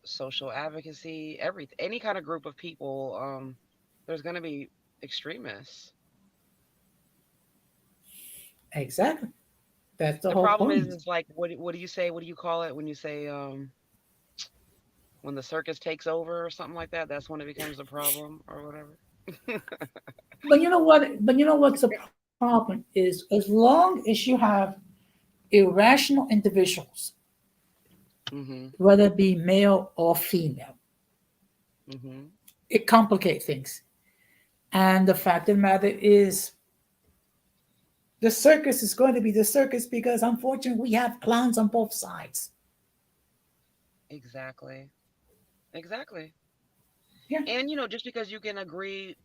social advocacy, any kind of group of people. There's going to be extremists. Exactly. That's the The whole problem point. is like, what do you say? What do you call it when you say when the circus takes over or something like that? That's when it becomes a problem or whatever. But you know what? But you know what's the problem is as long as you have irrational individuals, Mhm. whether it be male or female, Mhm. it complicates things. And the fact of the matter is, the circus is going to be the circus because unfortunately we have clowns on both sides. Exactly. Exactly. Yeah, And just because you can agree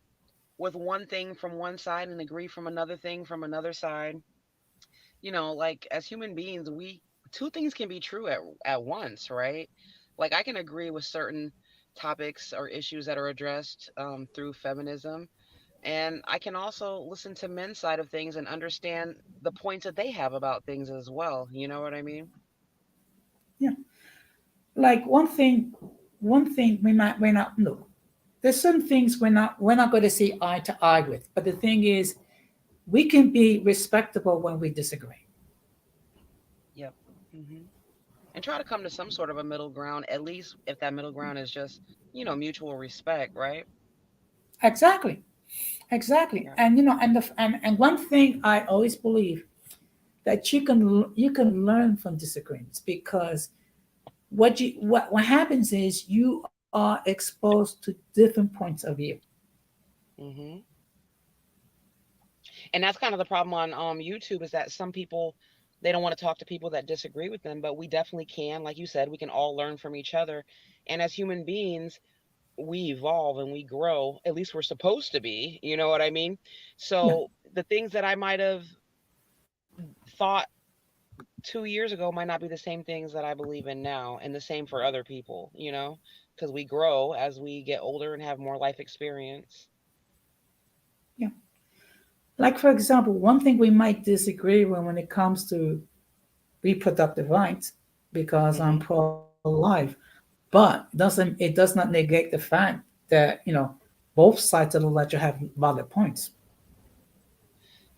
with one thing from one side and agree from another thing from another side, like as human beings, we two things can be true at once, right? Like I can agree with certain topics or issues that are addressed through feminism, and I can also listen to men's side of things and understand the points that they have about things as well. You know what I mean? yeah. Like one thing we not no. There's some things we're not going to see eye to eye with. But the thing is, we can be respectable when we disagree. Yep. Hmm. And try to come to some sort of a middle ground, at least if that middle ground is just mutual respect, right? Exactly, exactly. Yeah. And and one thing I always believe that you can learn from disagreements because what happens is you are exposed to different points of view. Hmm. And that's kind of the problem on YouTube, is that some people, they don't want to talk to people that disagree with them, but we definitely can. Like you said, we can all learn from each other. And as human beings, we evolve and we grow. At least we're supposed to be. You know what I mean? Yeah, So the things that I might have thought 2 years ago might not be the same things that I believe in now, and the same for other people. Because we grow as we get older and have more life experience. yeah. Like for example, one thing we might disagree when it comes to reproductive rights, because I'm Hmm. pro-life, but it does not negate the fact that both sides of the ledger have valid points.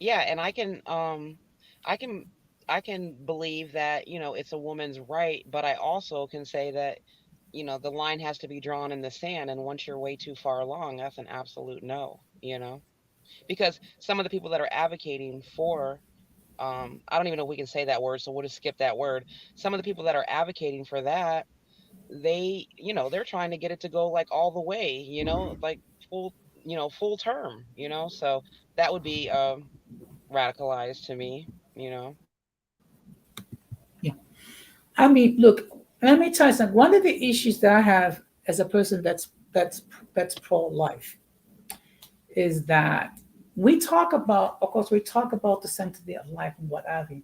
Yeah, and I can I can believe that, it's a woman's right, but I also can say that, the line has to be drawn in the sand, and once you're way too far along, that's an absolute no. Because some of the people that are advocating for I don't even know if we can say that word, so we'll just skip that word. Some of the people that are advocating for that, they're trying to get it to go like all the way, like full, full term, so that would be radicalized to me. Yeah. I mean, look, let me tell you something. One of the issues that I have as a person that's pro-life is that of course, we talk about the sanctity of life and what have you.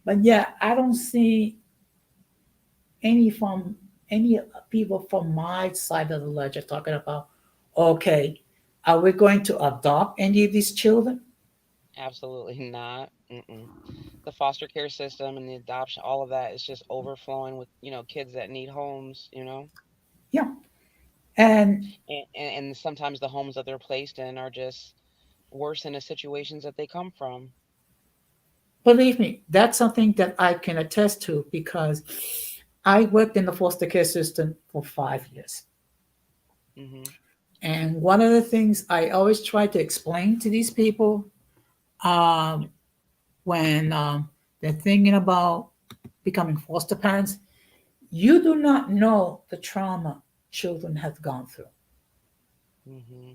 But yeah, I don't see. any from any people from my side of the ledger talking about, okay, are we going to adopt any of these children? Absolutely not. Mm-mm. The foster care system and the adoption, all of that is just overflowing with, kids that need homes. Yeah. And And sometimes the homes that they're placed in are just worse than the situations that they come from. believe me, that's something that I can attest to because I worked in the foster care system for 5 years. Hmm. And one of the things I always try to explain to these people um, when they're thinking about becoming foster parents, you do not know the trauma children have gone through. Hmm.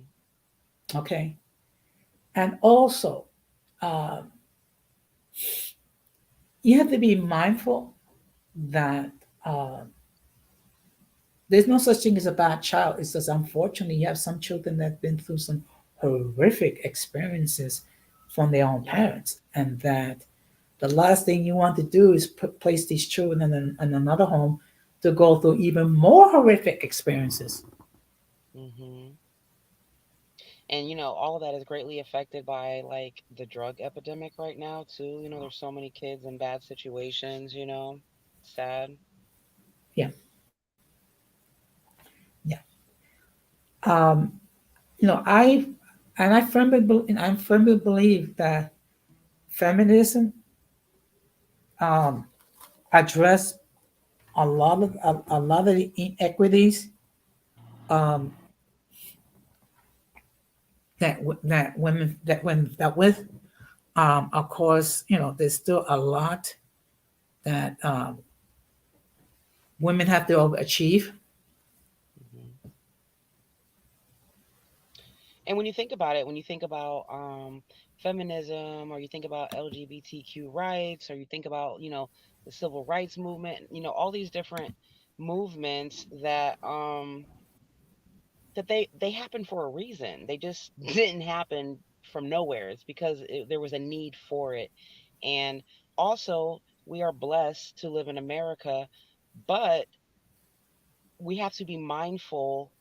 Okay. And also, uh, you have to be mindful that uh, there's no such thing as a bad child. It's just unfortunately you have some children that have been through some horrific experiences from their own Yeah. parents, and that the last thing you want to do is place these children in another home to go through even more horrific experiences. Hmm. And all of that is greatly affected by like the drug epidemic right now too. There's so many kids in bad situations. Sad. Yeah, yeah. Um, I and I firmly believe that feminism um, address a lot of the inequities um, that women that with of course there's still a lot that women have to achieve. Hmm. And when you think about it, when you think about feminism, or you think about LGBTQ rights, or you think about the civil rights movement, all these different movements that they happen for a reason. They just didn't happen from nowhere. It's because there was a need for it. And also, we are blessed to live in America, but we have to be mindful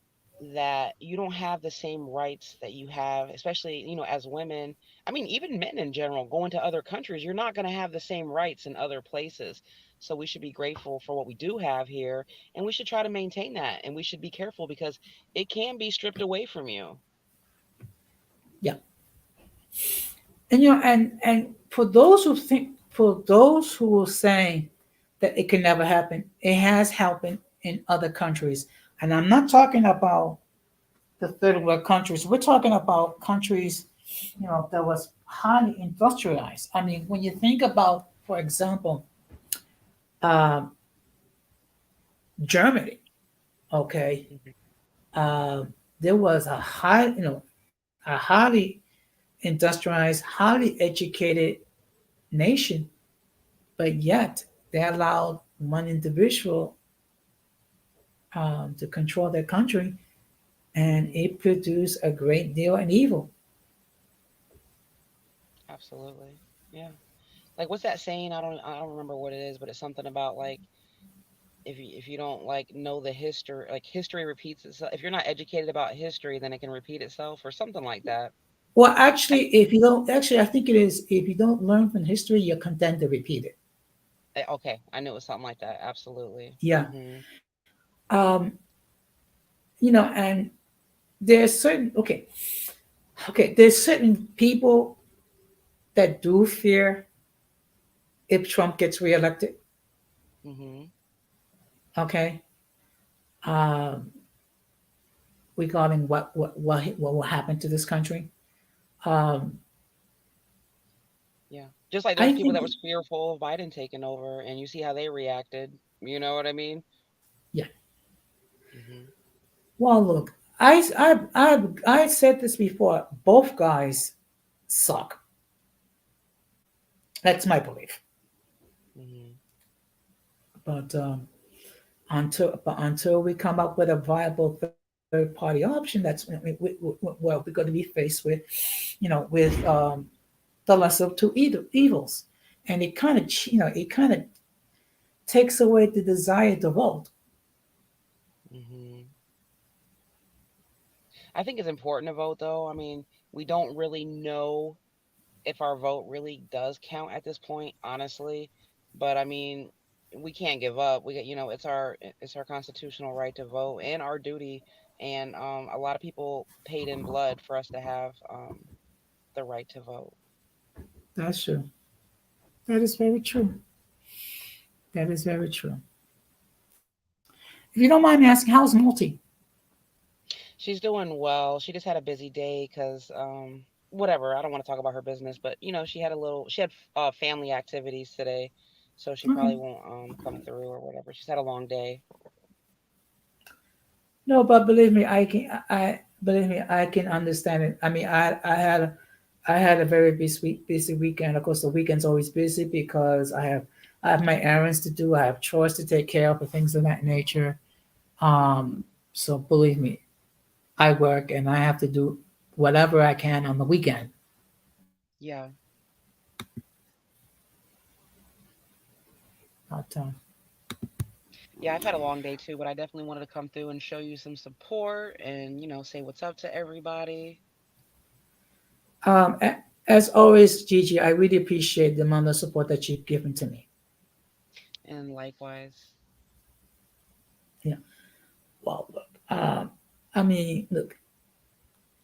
that you don't have the same rights that you have, especially, as women. I mean, even men in general, going to other countries, you're not going to have the same rights in other places. So we should be grateful for what we do have here, and we should try to maintain that. And we should be careful because it can be stripped away from you. Yeah, and and for those who will say that it can never happen, it has happened in other countries, and I'm not talking about the third world countries. We're talking about countries, that was highly industrialized. I mean, when you think about, for example, um, Germany, okay, Mhm. there was a highly industrialized, highly educated nation, but yet they allowed one individual to control their country, and Mhm. it produced a great deal of evil. Absolutely. Yeah. Like, what's that saying? I don't remember what it is, but it's something about like, if you don't like know the history, like history repeats itself. If you're not educated about history, then it can repeat itself or something like that. Well, I, actually, if you don't, actually, I think it is. If you don't learn from history, you're condemned to repeat it. okay, I knew it was something like that. Absolutely. Yeah. Mhm. Um, and there's certain there's certain people that do fear if Trump gets reelected. Mhm. Okay. Um, regarding what will happen to this country. Um, Yeah. Just like there's I people think, that was fearful of Biden taking over, and you see how they reacted. You know what I mean? yeah. Mhm. Well, look, I said this before. Both guys suck. That's my belief. Mhm. But until we come up with a viable third party option, we're going to be faced with, with the lesser of two evils, and it kind of takes away the desire to vote. Hmm. I think it's important to vote, though. I mean, we don't really know if our vote really does count at this point, honestly. But I mean, we can't give up. It's our constitutional right to vote and our duty. And a lot of people paid in blood for us to have the right to vote. That's true. That is very true. That is very true. If you don't mind me asking, how's Multi? She's doing well. She just had a busy day because whatever. I don't want to talk about her business, but she had family activities today, so she Okay. probably won't come through or whatever. She's had a long day. No, but believe me, I believe me, I can understand it. I mean, I had a very busy weekend. Of course, the weekend's always busy because I have my errands to do. I have chores to take care of, and things of that nature. Hmm. So believe me, I work and I have to do whatever I can on the weekend. Yeah. But, Yeah, I've had a long day too, but I definitely wanted to come through and show you some support and, say what's up to everybody. as always, Gigi, I really appreciate the amount of support that you've given to me. And likewise. Yeah. Well, look, I mean, look,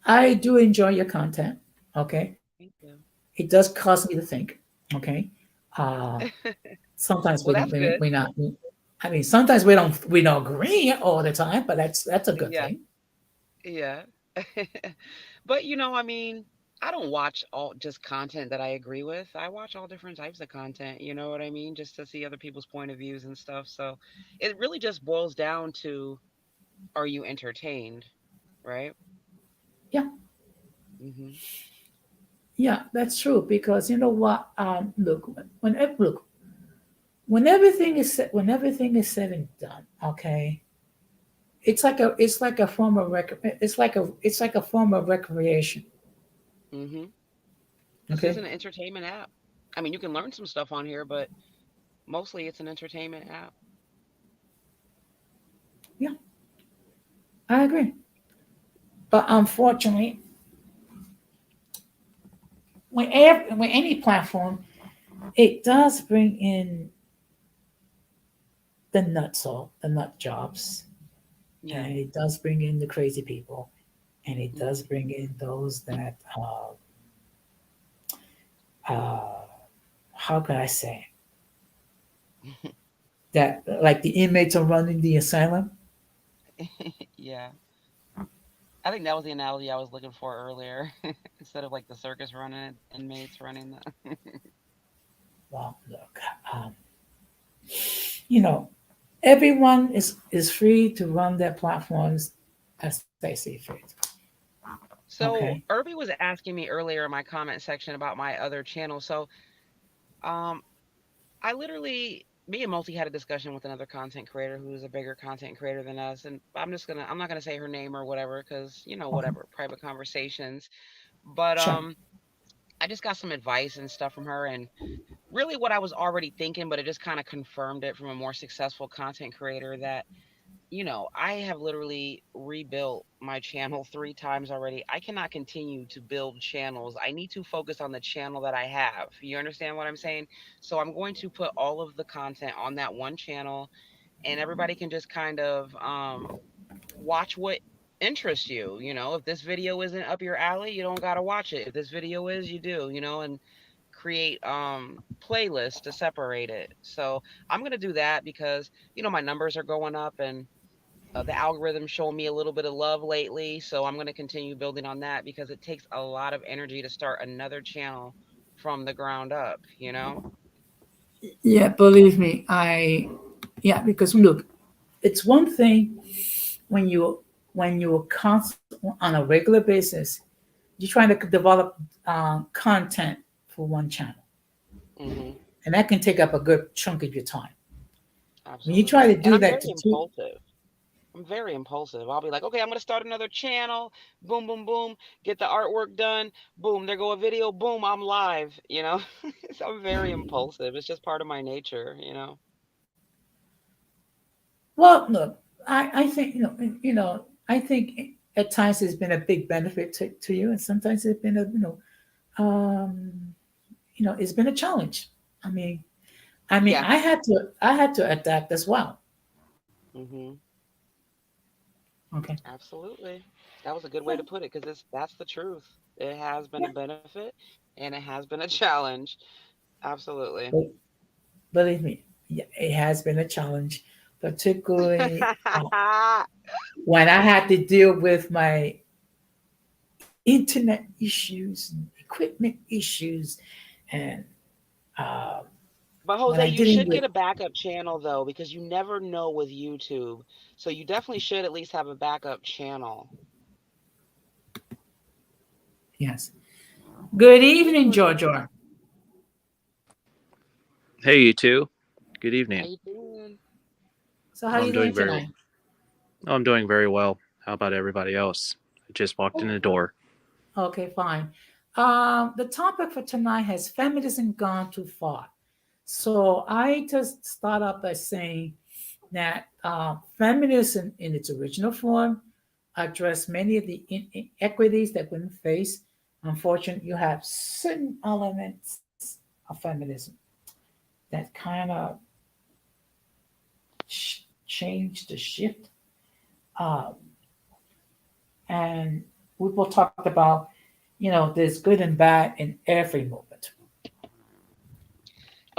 I do enjoy your content. Okay. Thank you. It does cause me to think. Okay. Uh, sometimes Well, that's good. we not. I mean, sometimes we don't agree all the time, but that's a good Yeah, thing. yeah. But I mean, I don't watch all just content that I agree with. I watch all different types of content, you know what I mean? Just to see other people's point of views and stuff. So it really just boils down to, are you entertained, right? Yeah. Hmm. Yeah, that's true because you know what? Look, look, when everything is said and done, okay, it's like a form of it's like a form of recreation. Hmm. It's just Okay. an entertainment app. I mean, you can learn some stuff on here, but mostly it's an entertainment app. Yeah, I agree. But unfortunately, when any platform, it does bring in the nut jobs, Yeah. and it does bring in the crazy people, and it does Hmm. bring in those that uh, how can I say that like the inmates are running the asylum. Yeah. I think that was the analogy I was looking for earlier. Instead of like the circus running it, inmates running the. Well, look, um, you know, everyone is free to run their platforms as they see fit. Okay. So Irby was asking me earlier in my comment section about my other channel. So um I literally me and Multi had a discussion with another content creator who is a bigger content creator than us. And I'm not gonna say her name or whatever, because Okay. whatever, private conversations. But Sure. I just got some advice and stuff from her, and really what I was already thinking, but it just kind of confirmed it from a more successful content creator that I have literally rebuilt my channel 3 times already. I cannot continue to build channels. I need to focus on the channel that I have. You understand what I'm saying? So I'm going to put all of the content on that one channel, and everybody can just kind of watch what interests you. If this video isn't up your alley, you don't got to watch it. If this video is, you do, and create playlists to separate it. So I'm going to do that because my numbers are going up, and the algorithm showing me a little bit of love lately, so I'm going to continue building on that because it takes a lot of energy to start another channel from the ground up. Yeah, believe me, yeah, because look, it's one thing when you're constant on a regular basis, you're trying to develop content for one channel, Hmm. and that can take up a good chunk of your time. When you try to Absolutely. And do I'm that very to two, impulsive. I'm very impulsive. I'll be like, okay, I'm going to start another channel. Boom, boom, boom. Get the artwork done. Boom, there go a video. Boom, I'm live. So I'm very impulsive. It's just part of my nature. Well, look, I think I think at times it's been a big benefit to you, and sometimes it's been a um, it's been a challenge. I mean, Yeah. I had to adapt as well. Hmm. Okay. Absolutely. That was a good way Yeah. to put it because that's the truth. It has been a Yeah. benefit and it has been a challenge. Absolutely. But believe me, yeah, it has been a challenge, particularly when I had to deal with my internet issues and equipment issues, and uh, But when Jose, I you dealing should with get a backup channel though, because you never know with YouTube. So you definitely should at least have a backup channel. yes. Good Hey, evening, Jose. Georgia. Hey, you two. Good How evening. you doing? So how Oh, are you doing tonight? I'm doing very well. How about everybody else? I just walked in Oh, the door. okay, fine. The topic for tonight has feminism gone too far. So I just start off by saying that feminism in its original form addressed many of the inequities that women face. Unfortunately, you have certain elements of feminism that kind of changed the shift. Um, and we will talk about, there's good and bad in every movement.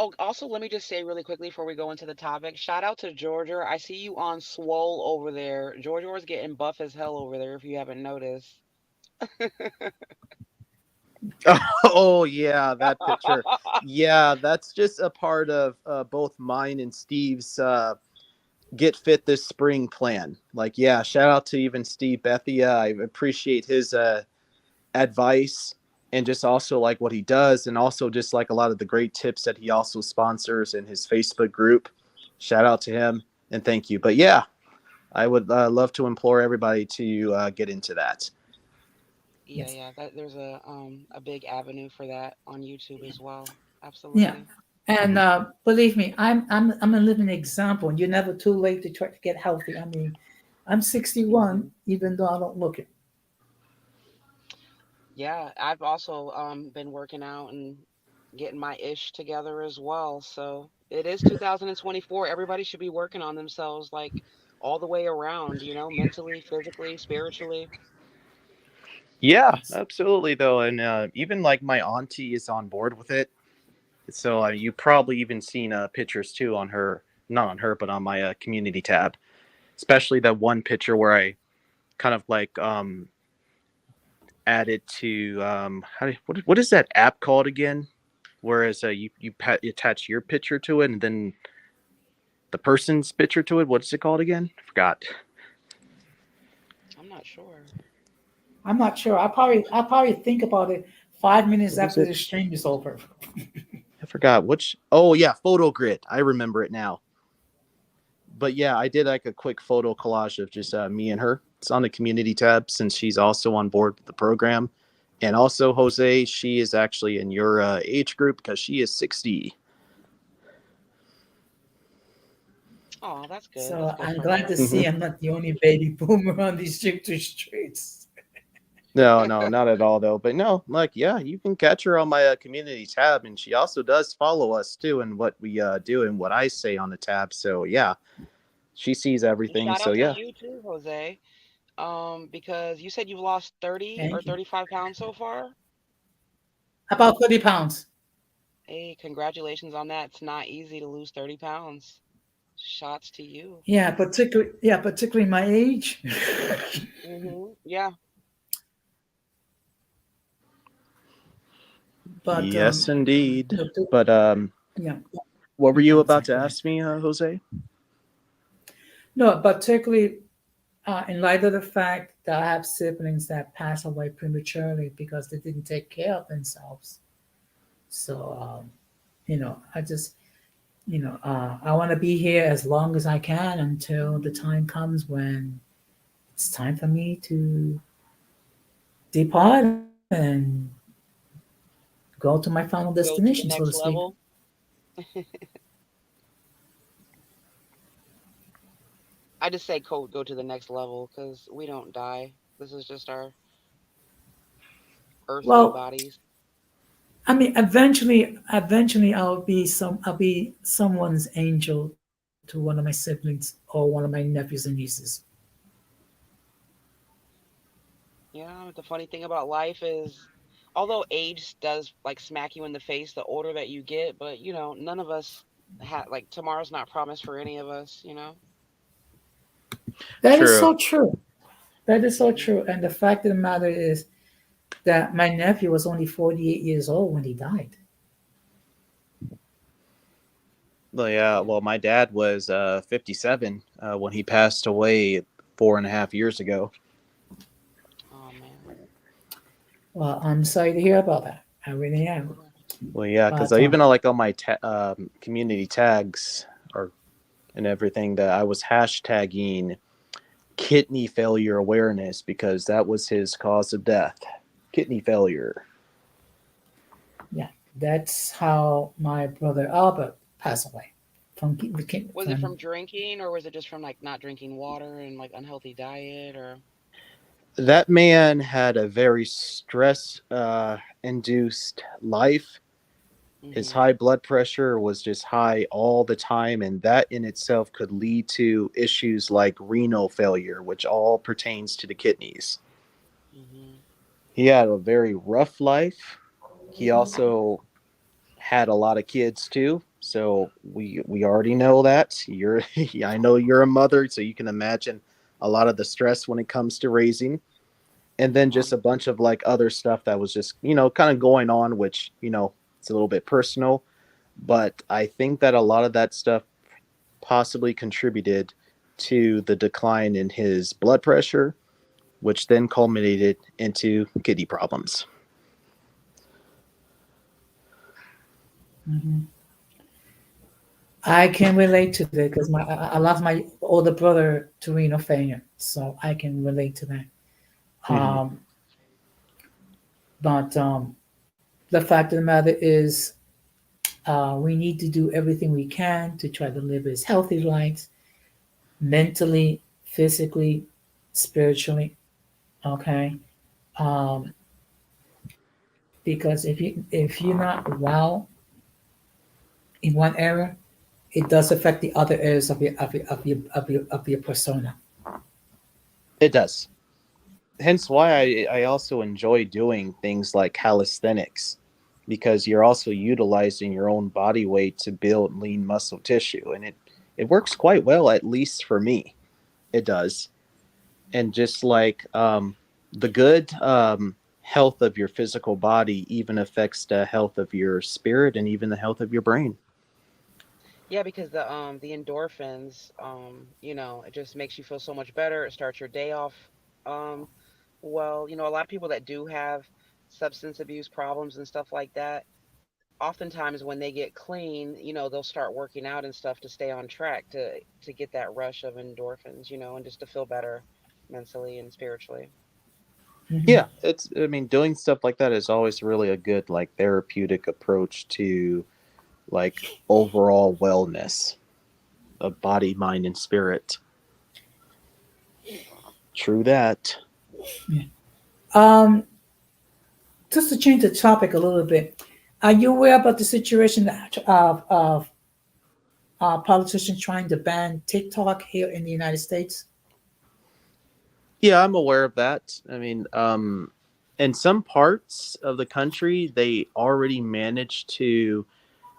Oh, also, let me just say really quickly before we go into the topic, shout out to Georgia. I see you on Swole over there. Georgia is getting buff as hell over there if you haven't noticed. Oh, yeah, that picture. Yeah, that's just a part of both mine and Steve's Get Fit this spring plan. Like, yeah, shout out to even Steve Bethia. I appreciate his advice and just also like what he does, and also just like a lot of the great tips that he also sponsors in his Facebook group. Shout out to him and thank you. But yeah, I would love to implore everybody to get into that. Yeah, Yes. yeah. There's a big avenue for that on YouTube as well. Yeah. Absolutely. And Mhm. believe me, I'm a living example. You're never too late to try to get healthy. I mean, I'm 61, Hmm. even though I don't look it. Yeah, I've also been working out and getting my ish together as well. So it is 2024. Everybody should be working on themselves like all the way around, mentally, physically, spiritually. Yeah, Yes. absolutely though, and even like my auntie is on board with it. So you probably even seen pictures too on her, not on her, but on my community tab. Especially that one picture where I kind of like added to what is that app called again? Whereas you attach your picture to it and then the person's picture to it. What's it called again? I forgot. I'm not sure. I'm not sure. I probably think about it 5 minutes What is after it? the stream is over. I forgot. Which? Oh yeah, photo grid. I remember it now. But yeah, I did like a quick photo collage of just me and her. It's on the community tab since she's also on board with the program. And also, Jose, she is actually in your age group because she is 60. Oh, that's good. That's So good I'm for glad to her. see Hmm. I'm not the only baby boomer on these two streets. No, no, not at all, though. But no, like, yeah, you can catch her on my community tab. And she also does follow us, too, and what we do and what I say on the tab. So, yeah, she sees And everything. shout So, out to yeah. you too, Jose. Because you said you've lost 30 or Thank you. 35 pounds so far. About 30 pounds. Hey, congratulations on that. It's not easy to lose 30 pounds. Shots to you. Yeah, particularly my age. Yeah. But Yes, indeed. no, But yeah, what were you I'm about sorry. to Go ahead. ask me, Jose? No, particularly in light of the fact that I have siblings that pass away prematurely because they didn't take care of themselves. So, I just, I want to be here as long as I can until the time comes when it's time for me to depart and go to my final Go to destination, the so to next speak. level. I just say go to the next level because we don't die. This is just our earthly Well, bodies. I mean, eventually, I'll be someone's angel to one of my siblings or one of my nephews and nieces. Yeah, the funny thing about life is, although age does like smack you in the face the older that you get, but none of us like tomorrow's not promised for any of us. That is True. so true. That is so Hmm. true. And the fact of the matter is that my nephew was only 48 years old when he died. Well, yeah. Yeah. Well, my dad was 57 when he passed away 4.5 years ago. Oh man. Well, I'm sorry to hear about that. I really am. Yeah. Well, yeah, because But I even like on my community tags or and everything that I was hashtagging kidney failure awareness because that was his cause of death. Kidney failure. yeah, that's how my brother Albert passed away Was it from from drinking or was it just from like not drinking water and like unhealthy diet or? That man had a very stress induced life. His Hmm. high blood pressure was just high all the time, and that in itself could lead to issues like renal failure, which all pertains to the kidneys. Hmm. He had a very rough life. He also had a lot of kids too. So we already know that. I know you're a mother, so you can imagine a lot of the stress when it comes to raising. And then Yeah. just a bunch of like other stuff that was just, kind of going on, which, it's a little bit personal. But I think that a lot of that stuff possibly contributed to the decline in his blood pressure, which then culminated into kidney problems. Mhm. I can relate to that because I lost my older brother to renal failure, so I can relate to that. Hmm. Um, but the fact of the matter is, we need to do everything we can to try to live as healthy lives, mentally, physically, spiritually. Okay, um, because if you're not well in one area, it does affect the other areas of your persona. It does. Hence why I also enjoy doing things like calisthenics because you're also utilizing your own body weight to build lean muscle tissue. And it works quite well, at least for me. It does. And just like the good health of your physical body even affects the health of your spirit and even the health of your brain. Yeah, because the endorphins, it just makes you feel so much better. It starts your day off um well. A lot of people that do have substance abuse problems and stuff like that, oftentimes when they get clean, they'll start working out and stuff to stay on track to get that rush of endorphins, and just to feel better mentally and spiritually. Mhm. Yeah, I mean, doing stuff like that is always really a good, like, therapeutic approach to, like, overall wellness of body, mind, and spirit. True that. Yeah. Um, just to change the topic a little bit, are you aware about the situation of politicians trying to ban TikTok here in the United States? Yeah, I'm aware of that. I mean, in some parts of the country, they already managed to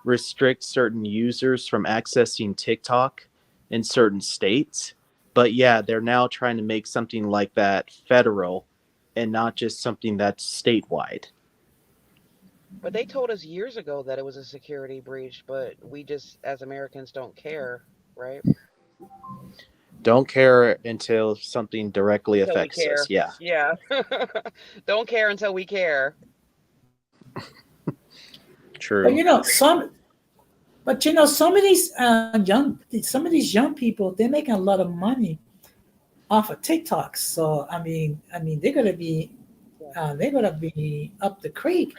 restrict certain users from accessing TikTok in certain states. But yeah, they're now trying to make something like that federal and not just something that's statewide. But they told us years ago that it was a security breach, but we just as Americans don't care, right? Don't care until something directly Until we affects us. care. Yeah, Yeah. Don't care until we care. But true. some of these some of these young people, they're making a lot of money off of TikTok. So Yeah. they're gonna be up the creek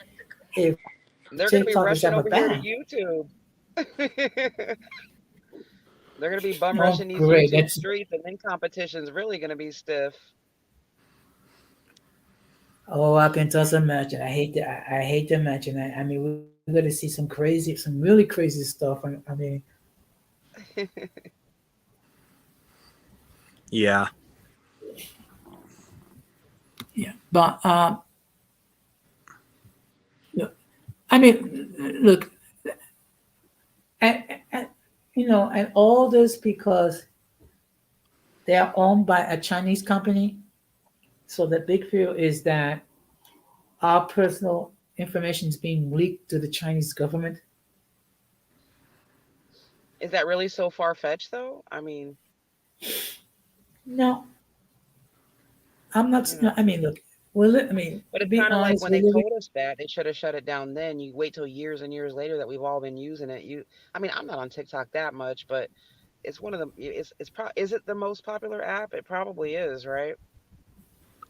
if TikTok is They're ever going to be rushing banned. over here to YouTube. They're gonna be bum Oh, rushing these great. YouTube That's streets, and then competition's really gonna be stiff. oh, I can just imagine. I hate to imagine. I mean, we're going to see some really crazy stuff. I mean, Yeah. yeah. But look, I mean, look, and and all this because they are owned by a Chinese company. So the big fear is that our personal information is being leaked to the Chinese government. Is that really so far fetched, though? I mean, No, I'm not. you No, know. I mean, look, I mean, But to it's be kind of like honest, when we're they living. told us that they should have shut it down then. You wait till years and years later that we've all been using it. I mean, I'm not on TikTok that much, but it's one of the. Is it the most popular app? It probably is, right?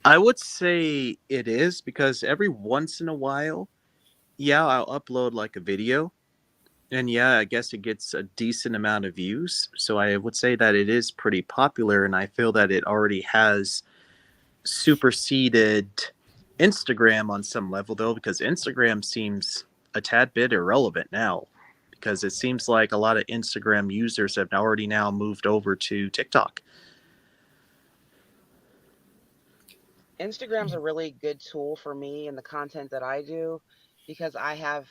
I would say it is because every once in a while, yeah, I'll upload like a video. And yeah, I guess it gets a decent amount of views. So I would say that it is pretty popular. And I feel that it already has superseded Instagram on some level, though, because Instagram seems a tad bit irrelevant now. Because it seems like a lot of Instagram users have already now moved over to TikTok. Instagram's a really good tool for me and the content that I do because I have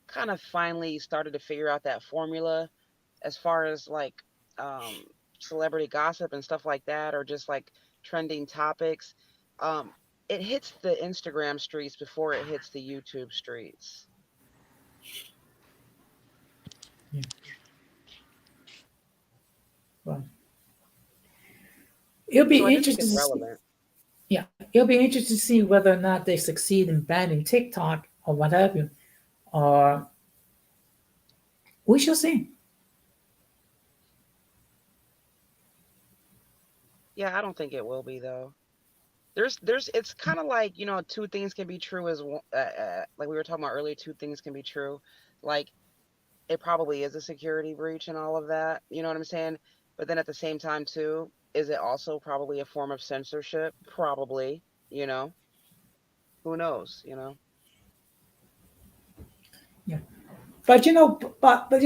kind of finally started to figure out that formula as far as like um, celebrity gossip and stuff like that, or just like trending topics. Um, it hits the Instagram streets before it hits the YouTube streets. Yeah, well, it'll So I be do think interesting it's to see. relevant. Yeah, it'll be interesting to see whether or not they succeed in banning TikTok or what have you. Or we shall see. Yeah, I don't think it will be though. It's kind of like, two things can be true as like we were talking about earlier, two things can be true. Like it probably is a security breach and all of that. You know what I'm saying? But then at the same time, too, is it also probably a form of censorship? Probably. You know, who knows? Yeah, but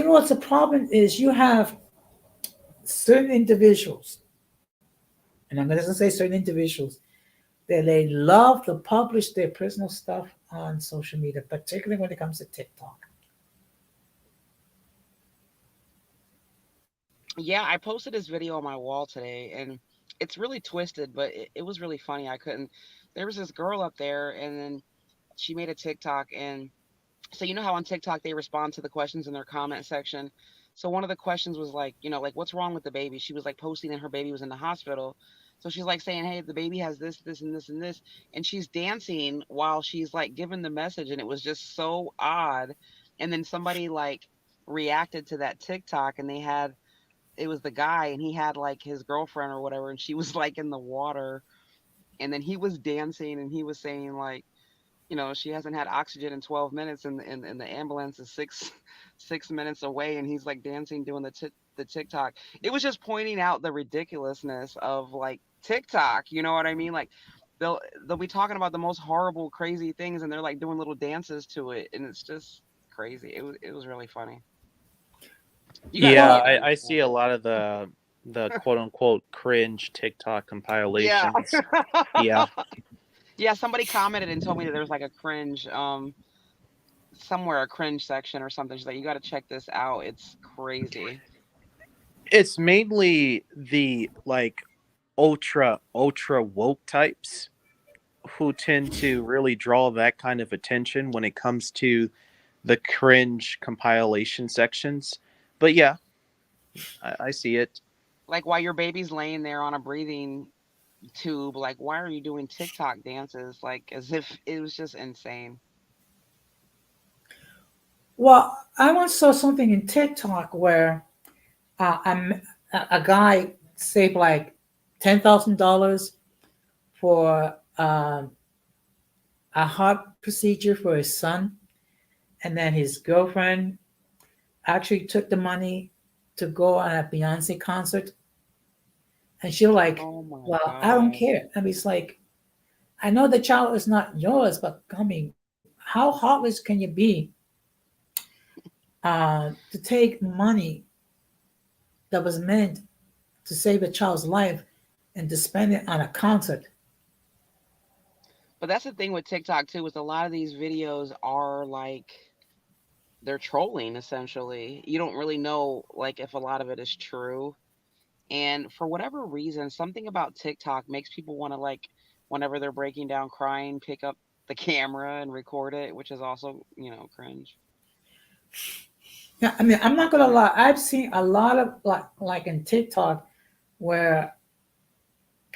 what's the problem is you have certain individuals, and I'm going to say certain individuals that they love to publish their personal stuff on social media, particularly when it comes to TikTok. Yeah, I posted this video on my wall today, and it's really twisted, but it was really funny. I couldn't. There was this girl up there, and then she made a TikTok, and so you know how on TikTok they respond to the questions in their comment section. So one of the questions was like, like what's wrong with the baby? She was like posting and her baby was in the hospital. So she's like saying, "Hey, the baby has this, this, and this, and this," and she's dancing while she's like giving the message, and it was just so odd. And then somebody like reacted to that TikTok, and it was the guy, and he had like his girlfriend or whatever, and she was like in the water, and then he was dancing, and he was saying like, she hasn't had oxygen in 12 minutes, and the ambulance is six 6 minutes away, and he's like dancing doing the TikTok. It was just pointing out the ridiculousness of like TikTok. You know what I mean? Like they'll be talking about the most horrible, crazy things, and they're like doing little dances to it, and it's just crazy. It was really funny. You got to Yeah, see it to I see understand a it. lot of the quote unquote cringe TikTok Yeah. compilations. Yeah. Yeah, somebody commented and told me that there was like a cringe somewhere, a cringe section or something. She's like, you got to check this out. It's crazy. It's mainly the like ultra woke types who tend to really draw that kind of attention when it comes to the cringe compilation sections. But yeah, I see it. Like while your baby's laying there on a breathing tube, like why are you doing TikTok dances? Like as if it was just insane. Well, I once saw something in TikTok where a guy saved like $10,000 for a heart procedure for his son, and then his girlfriend actually took the money to go on a Beyonce concert, and she'll like, Oh my well, I don't God. care. I mean, it's like, I know the child is not yours, but I mean, how heartless can you be to take money that was meant to save a child's life and to spend it on a concert? But that's the thing with TikTok too, is a lot of these videos are like they're trolling essentially. You don't really know like if a lot of it is true. And for whatever reason, something about TikTok makes people want to like whenever they're breaking down crying, pick up the camera and record it, which is also, cringe. Yeah, I mean, I'm not gonna lie. I've seen a lot of like in TikTok where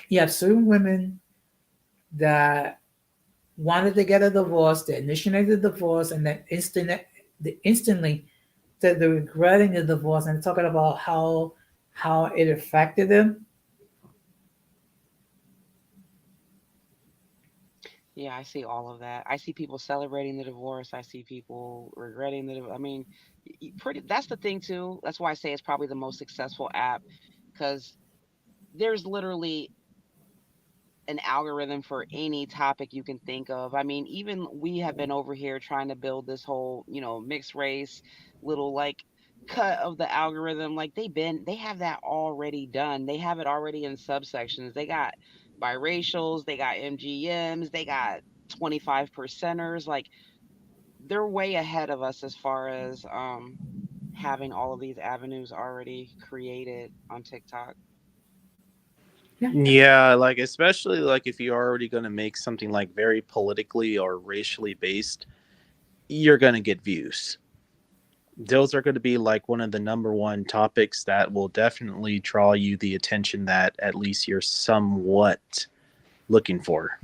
you have certain women that wanted to get a divorce, they initiated the divorce, and then instantly they're regretting the divorce and talking about how it affected them. Yeah, I see all of that. I see people celebrating the divorce. I see people regretting I mean, pretty that's the thing too. That's why I say it's probably the most successful app cuz there's literally an algorithm for any topic you can think of. I mean, even we have been over here trying to build this whole, mixed race little like cut of the algorithm. Like they have that already done. They have it already in subsections. They got biracials, they got MGMs, they got 25 percenters. Like they're way ahead of us as far as having all of these avenues already created on TikTok. Yeah, Yeah, like especially like if you're already going to make something like very politically or racially based, you're going to get views. Those are going to be like one of the number one topics that will definitely draw you the attention that at least you're somewhat looking for.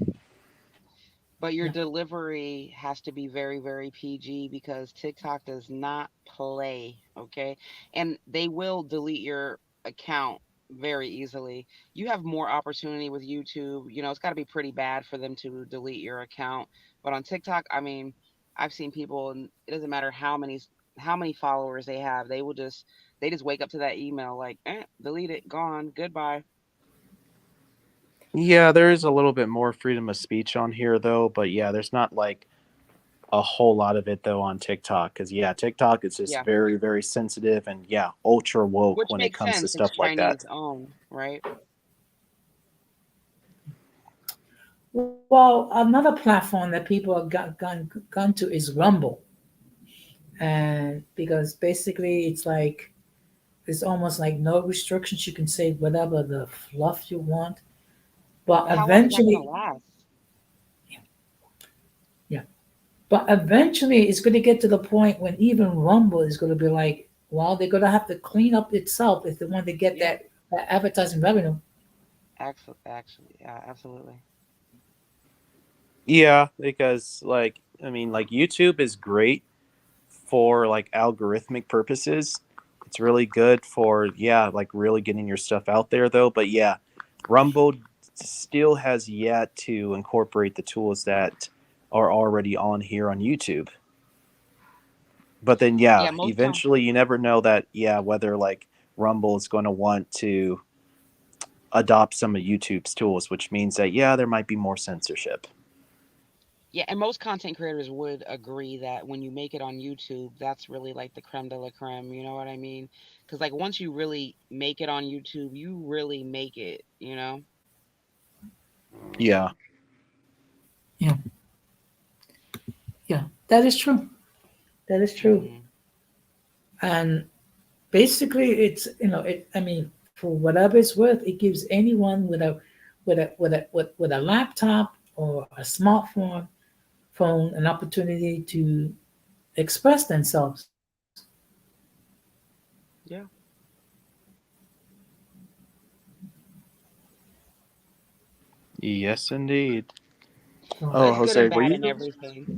But your yeah, delivery has to be very, very PG because TikTok does not play, okay? And they will delete your account very easily. You have more opportunity with YouTube. It's got to be pretty bad for them to delete your account. But on TikTok, I mean, I've seen people and it doesn't matter how many followers they have. They just wake up to that email like, delete it, gone, goodbye. Yeah, there is a little bit more freedom of speech on here though, but yeah, there's not like a whole lot of it though on TikTok cuz yeah, TikTok is just Yeah, very very sensitive and yeah, ultra woke which when it makes comes to sense. It's stuff like Chinese that. owned, right? well, another platform that people have gone to is Rumble, and because basically it's like it's almost like no restrictions. You can say whatever the fluff you want, but But how long is that going to eventually, last? yeah, but eventually it's going to get to the point when even Rumble is going to be like, well, they're going to have to clean up itself if they want to get Yeah, that advertising revenue. actually, yeah, absolutely. Yeah, because like I mean like YouTube is great for like algorithmic purposes. It's really good for yeah, like really getting your stuff out there though, but yeah, Rumble still has yet to incorporate the tools that are already on here on YouTube. But then Yeah, yeah, most con eventually you never know that yeah, whether like Rumble is going to want to adopt some of YouTube's tools, which means that yeah, there might be more censorship. yeah, and most content creators would agree that when you make it on YouTube, that's really like the creme de la creme, you know what I mean? Because like once you really make it on YouTube, you really make it, you know? Yeah. Yeah, yeah, that is true. That is true. Hmm. And basically, it's I mean, for whatever it's worth, it gives anyone with a laptop or a smartphone phone an opportunity to express themselves. Yeah. Yes, indeed. So, But Oh, it's good and Jose, were bad and you? everything.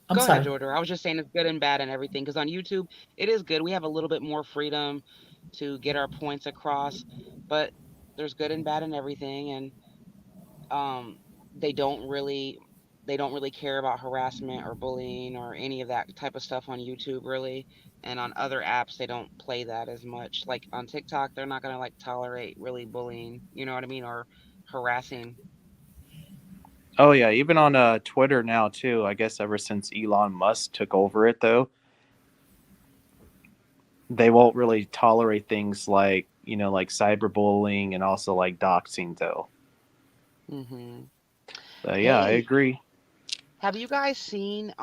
I'm Go ahead, sorry. Georgia. I was just saying it's good and bad and everything. Because on YouTube, it is good. We have a little bit more freedom to get our points across, but there's good and bad and everything. And um they don't really they don't really care about harassment or bullying or any of that type of stuff on YouTube really. And on other apps, they don't play that as much. Like on TikTok, they're not gonna like tolerate really bullying. You know what I mean, or harassing. Oh yeah, even on Twitter now too. I guess ever since Elon Musk took over it, though, they won't really tolerate things like like cyberbullying and also like doxing, though. Hmm. Yeah, I Hey, agree. have you guys seen?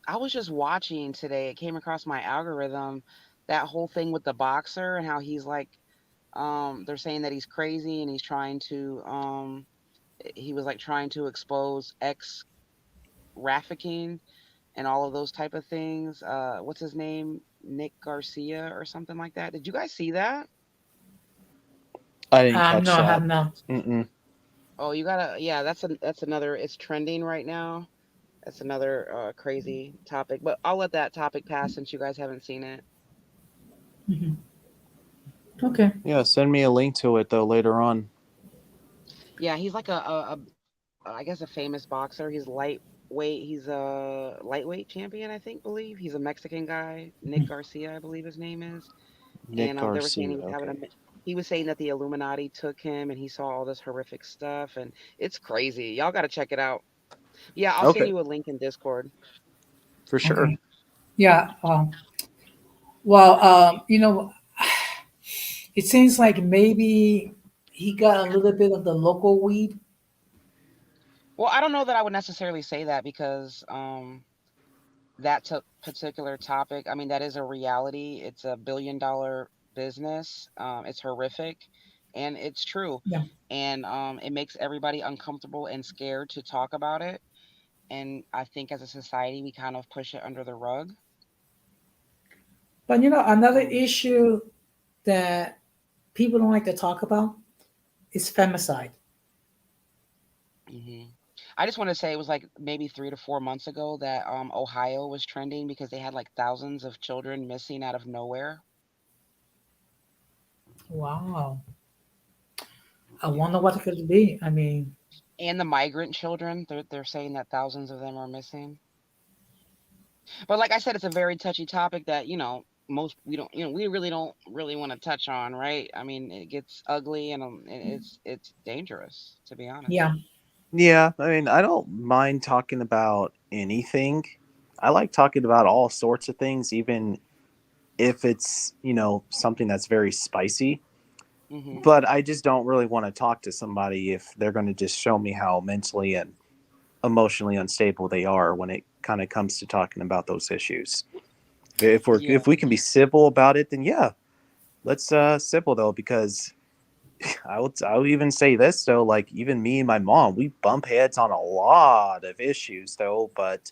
I was just watching today. It came across my algorithm. That whole thing with the boxer and how he's like, they're saying that he's crazy and he's trying to, he was like trying to expose ex trafficking and all of those type of things. What's his name? Nick Garcia or something like that. Did you guys see that? I didn't catch No, I that. have not. Mm-mm. Oh, you gotta, yeah, that's another. It's trending right now. That's another crazy topic, but I'll let that topic pass since you guys haven't seen it. Mhm. Okay. Yeah, send me a link to it though later on. Yeah, he's like I guess a famous boxer. He's lightweight. He's a lightweight champion, I think. Believe he's a Mexican guy, Nick Garcia, I believe his name is. Nick And they were saying he Garcia. was having Okay. he was saying that the Illuminati took him, and he saw all this horrific stuff, and it's crazy. Y'all got to check it out. Yeah, I'll send Okay, you a link in Discord. for sure. Okay. Yeah. Well, it seems like maybe he got a little bit of the local weed. Well, I don't know that I would necessarily say that because that particular topic, I mean, that is a reality. It's a billion-dollar business. It's horrific, and it's true. Yeah. And it makes everybody uncomfortable and scared to talk about it. And I think as a society, we kind of push it under the rug. But another Um, issue that people don't like to talk about is femicide. hmm I just want to say it was like maybe 3 to 4 months ago that Ohio was trending because they had like thousands of children missing out of nowhere. Wow. I wonder what it could be. I mean, And the migrant children, they're saying that thousands of them are missing. But like I said, it's a very touchy topic that, most we don't, we really don't really want to touch on, right? I mean, it gets ugly and it's dangerous, to be honest. yeah. Yeah, I mean, I don't mind talking about anything. I like talking about all sorts of things, even if it's something that's very spicy. Hmm. But I just don't really want to talk to somebody if they're going to just show me how mentally and emotionally unstable they are when it kind of comes to talking about those issues. Yeah. If we can be civil about it, then yeah, let's civil though, because I would even say this though, like even me and my mom, we bump heads on a lot of issues though, but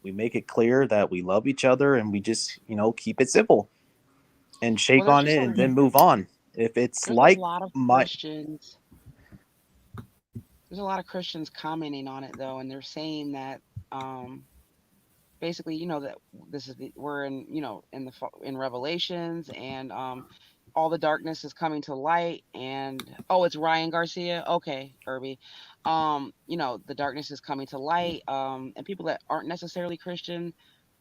we make it clear that we love each other and we just keep it civil and Well, shake on it and then move on. If it's there's a like lot of my Christians. There's a lot of Christians commenting on it though, and they're saying that um basically, that this is we're in, in in Revelations, and all the darkness is coming to light, and oh, it's Ryan Garcia. Okay, Irby. The darkness is coming to light. And people that aren't necessarily Christian,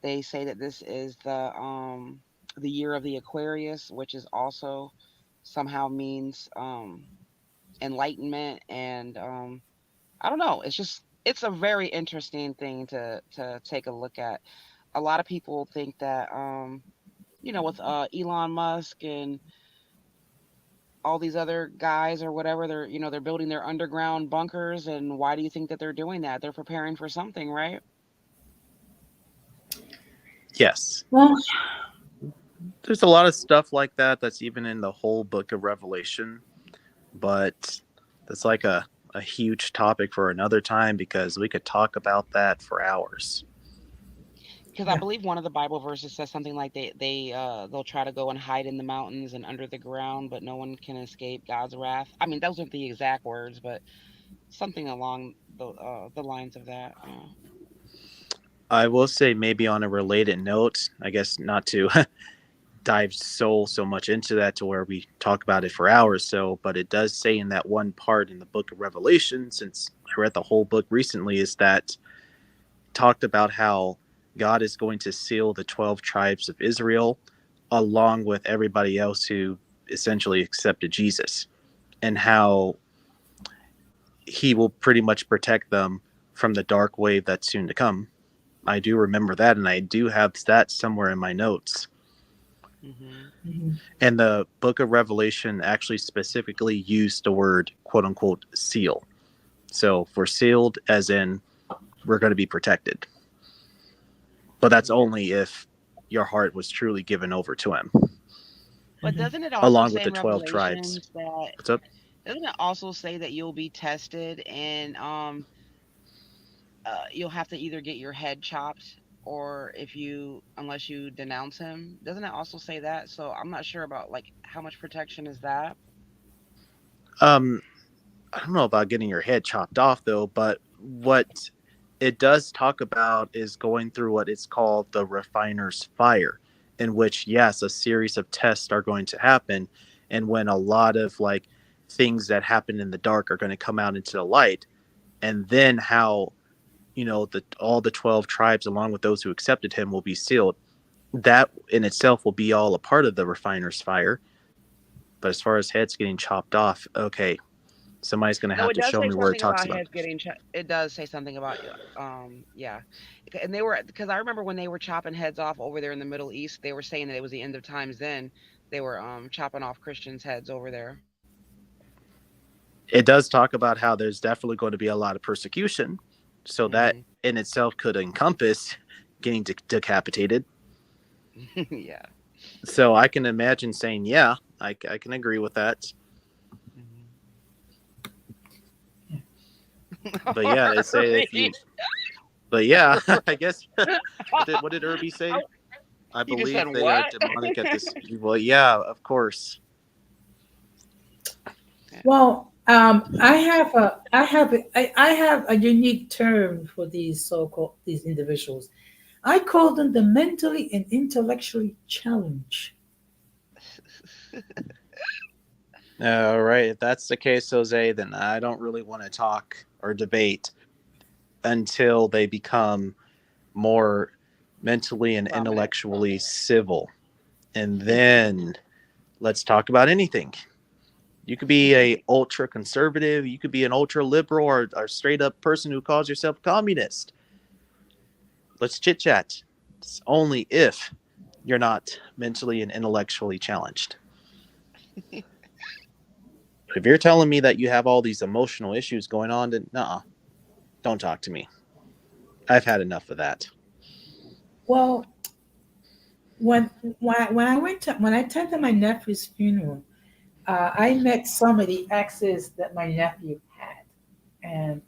they say that this is the year of the Aquarius, which is also somehow means enlightenment, and I don't know. It's a very interesting thing to take a look at. A lot of people think that with Elon Musk and all these other guys or whatever, they're building their underground bunkers, and why do you think that they're doing that? They're preparing for something, right? yes, Well, there's a lot of stuff like that that's even in the whole book of Revelation, but that's like a huge topic for another time because we could talk about that for hours. Because I yeah. believe one of the Bible verses says something like they'll try to go and hide in the mountains and under the ground, but no one can escape God's wrath. I mean, those aren't the exact words, but something along the lines of that. I will say maybe on a related note, I guess not to dive so much into that to where we talk about it for hours so, but it does say in that one part in the book of Revelation, since I read the whole book recently, is that talked about how God is going to seal the 12 tribes of Israel along with everybody else who essentially accepted Jesus, and how he will pretty much protect them from the dark wave that's soon to come. I do remember that, and I do have that somewhere in my notes. Mm-hmm. And the book of Revelation actually specifically used the word quote unquote seal. So we're sealed as in we're going to be protected. But that's only if your heart was truly given over to him. But doesn't it also Along with say the in 12 tribes. Revelations that What's up? doesn't it also say that you'll be tested and you'll have to either get your head chopped or if you unless you denounce him? Doesn't it also say that? So I'm not sure about like how much protection is that. Um, I don't know about getting your head chopped off though, but what it does talk about is going through what it's called the refiner's fire, in which, yes, a series of tests are going to happen. And when a lot of like things that happen in the dark are going to come out into the light, and then how, all the 12 tribes, along with those who accepted him, will be sealed. That in itself will be all a part of the refiner's fire. But as far as heads getting chopped off, okay, somebody's going to No, have it to does show say me where it something talks about about. heads getting. It does say something about yeah, and they were because I remember when they were chopping heads off over there in the Middle East, they were saying that it was the end of times. Then they were chopping off Christians' heads over there. It does talk about how there's definitely going to be a lot of persecution. So that Hmm. in itself could encompass getting decapitated. Yeah. So I can imagine saying, yeah, I can agree with that. But yeah, they say if you, but yeah, I guess, what did Irby say? I You just said believe they are what? demonic at this. Well, yeah, of course. Well, I have a unique term for these so-called these individuals. I call them the mentally and intellectually challenged. All right. If that's the case, Jose, then I don't really want to talk or debate until they become more mentally and Prominent. intellectually civil. And then let's talk about anything. You could be a ultra conservative, you could be an ultra liberal, or straight up person who calls yourself communist. Let's chit chat. It's only if you're not mentally and intellectually challenged. If you're telling me that you have all these emotional issues going on, then nah, don't talk to me. I've had enough of that. Well, when I went to when I attended my nephew's funeral, I met some of the exes that my nephew had, and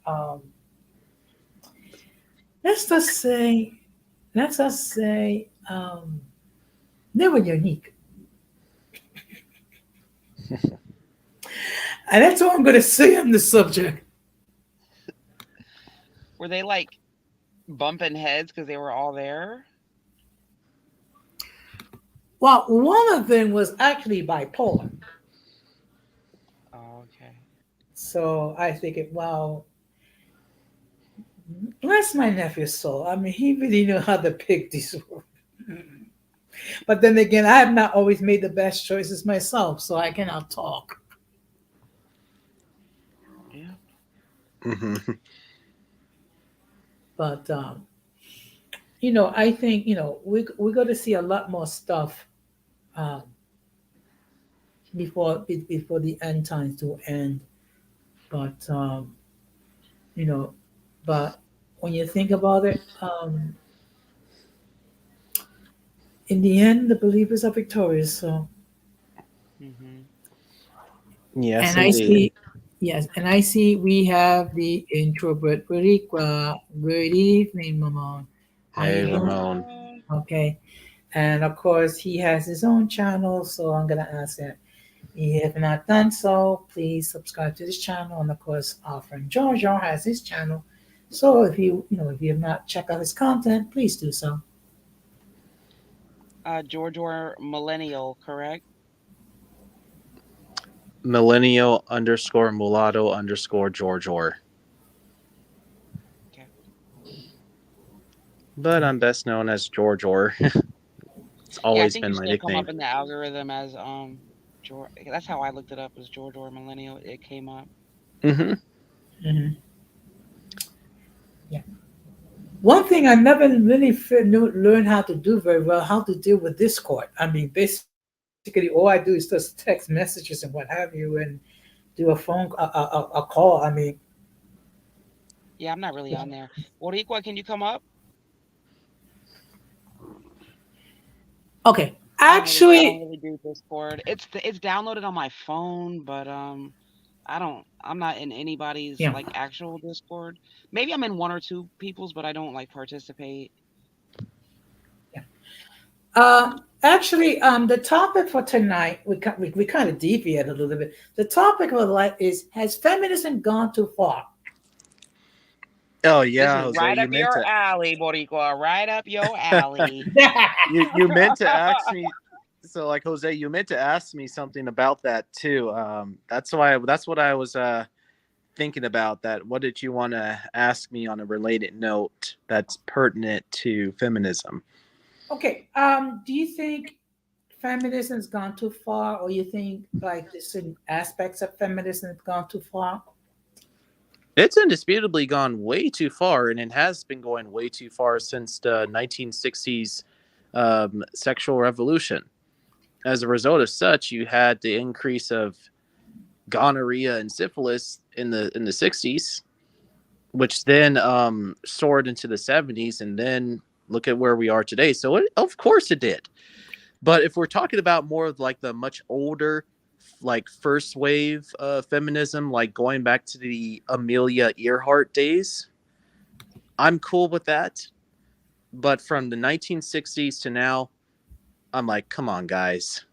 let's just say, let's just say, they were unique, and that's all I'm going to say on the subject. Were they like bumping heads because they were all there? Well, one of them was actually bipolar, Oh, okay. so I figured, well, bless my nephew's soul. I mean, he really knew how to pick these words. But then again, I have not always made the best choices myself, so I cannot talk. Yeah. Mm-hmm. But I think we're going to see a lot more stuff um, before the end times to end. But you know, but when you think about it, in the end, the believers are victorious. So, Hmm. Yes, and I indeed. see, yes, and I see we have the introvert Riqua. Good evening, Mama. How Hey, you doing? Ramon. Hello. Okay, and of course he has his own channel, so I'm gonna ask that if you have not done so, please subscribe to this channel. And of course, our friend Jojo has his channel. So if you have not checked out his content, please do so. George or millennial, correct? Millennial underscore mulatto underscore George or. Okay. but I'm best known as George Orr. It's Yeah, I always think been you my still come nickname. up in the algorithm as George. That's how I looked it up, as George or Millennial. It came up. Hmm. Mhm. Yeah. One thing I never really learned how to do very well, how to deal with Discord. I mean, basically, all I do is just text messages and what have you, and do a call. I mean, Yeah, I'm not really on there. Boricua, can you come up? okay. I don't Actually, really do Discord. It's downloaded on my phone, but I'm not in anybody's yeah. like actual Discord. Maybe I'm in one or two people's, but I don't like participate. Yeah. The topic for tonight, we kind of deviate a little bit. The topic of life is: has feminism gone too far? Oh This yeah, is Jose, right you up meant your to. alley, Boricua. Right up your alley. You meant to ask me. So like Jose, you meant to ask me something about that too. That's what I was thinking about. That what did you want to ask me on a related note that's pertinent to feminism? Okay. Do you think feminism has gone too far, or you think like there's certain aspects of feminism have gone too far? It's indisputably gone way too far, and it has been going way too far since the 1960s sexual revolution. As a result of such, you had the increase of gonorrhea and syphilis in the 60s, which then soared into the 70s, and then look at where we are today. So of course it did. But if we're talking about more of like the much older, like first wave feminism, like going back to the Amelia Earhart days, I'm cool with that. But from the 1960s to now, I'm like, come on, guys.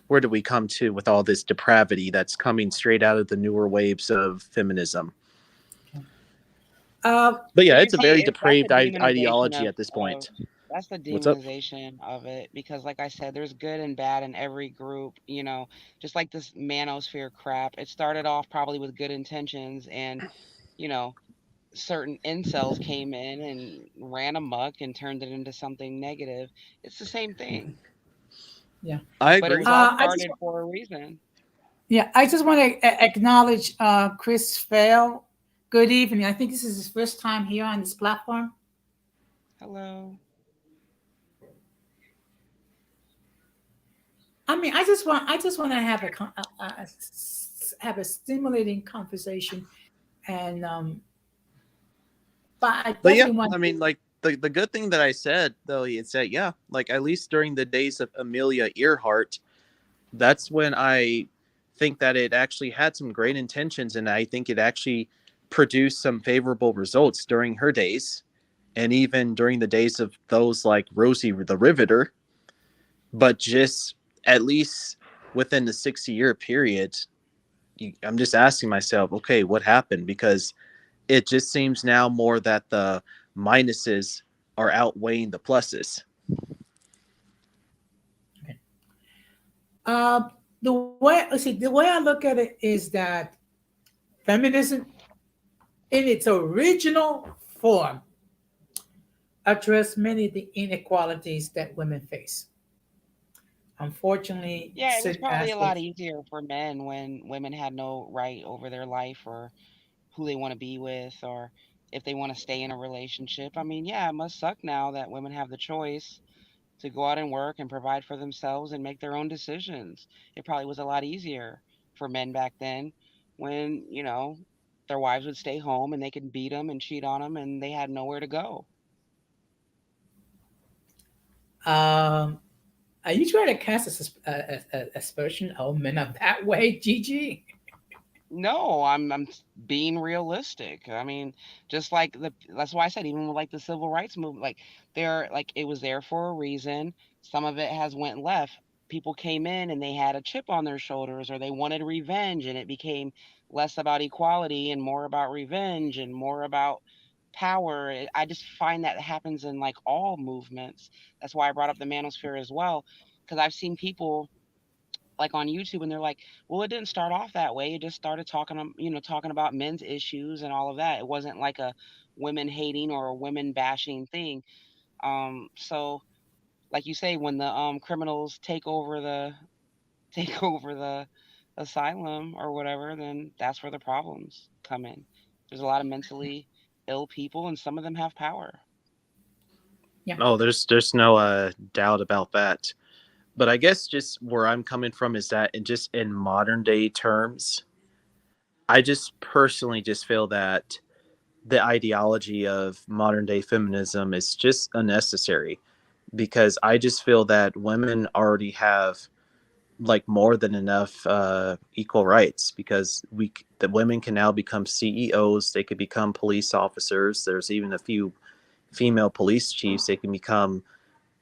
Where do we come to with all this depravity that's coming straight out of the newer waves of feminism? Uh, But But yeah, you it's a see, very that's the depraved demonization ideology at this of point. that's the What's up? demonization of it, because like I said, there's good and bad in every group, just like this manosphere crap. It started off probably with good intentions, and you know, certain incels came in and ran amok and turned it into something negative. It's the same thing, yeah. I but it agree. was all I just started for a reason. Yeah, I just want to acknowledge Chris Fail. Good evening. I think this is his first time here on this platform. Hello. I mean, I just want to have have a stimulating conversation, and but I But yeah, definitely want I to. mean, like the good thing that I said though, is that yeah, like at least during the days of Amelia Earhart, that's when I think that it actually had some great intentions, and I think it actually produced some favorable results during her days, and even during the days of those like Rosie the Riveter. But just at least within the 60-year period, I'm just asking myself, okay, what happened? Because it just seems now more that the minuses are outweighing the pluses. The way I look at it is that feminism, in its original form, addressed many of the inequalities that women face. Unfortunately, Yeah, it was certain probably a lot aspects. easier for men when women had no right over their life, or who they want to be with, or if they want to stay in a relationship. I mean, yeah, it must suck now that women have the choice to go out and work and provide for themselves and make their own decisions. It probably was a lot easier for men back then when, their wives would stay home and they could beat them and cheat on them and they had nowhere to go. Um, are you trying to cast aspersion? Oh, men are that way, Gigi. No, I'm being realistic. I mean, just like that's why I said, even with like the civil rights movement, like it was there for a reason. Some of it has went left. People came in and they had a chip on their shoulders, or they wanted revenge, and it became less about equality and more about revenge and more about power. I just find that happens in like all movements. That's why I brought up the manosphere as well, because I've seen people like on YouTube, and they're like, "Well, it didn't start off that way. It just started talking about men's issues and all of that. It wasn't like a women hating or a women bashing thing." So like you say, when the criminals take over the asylum or whatever, then that's where the problems come in. There's a lot of mentally ill people, and some of them have power. Yeah. Oh, there's no doubt about that. But I guess just where I'm coming from is that in modern day terms, I just personally just feel that the ideology of modern day feminism is just unnecessary, because I just feel that women already have like more than enough equal rights, because the women can now become CEOs, they could become police officers, there's even a few female police chiefs, they can become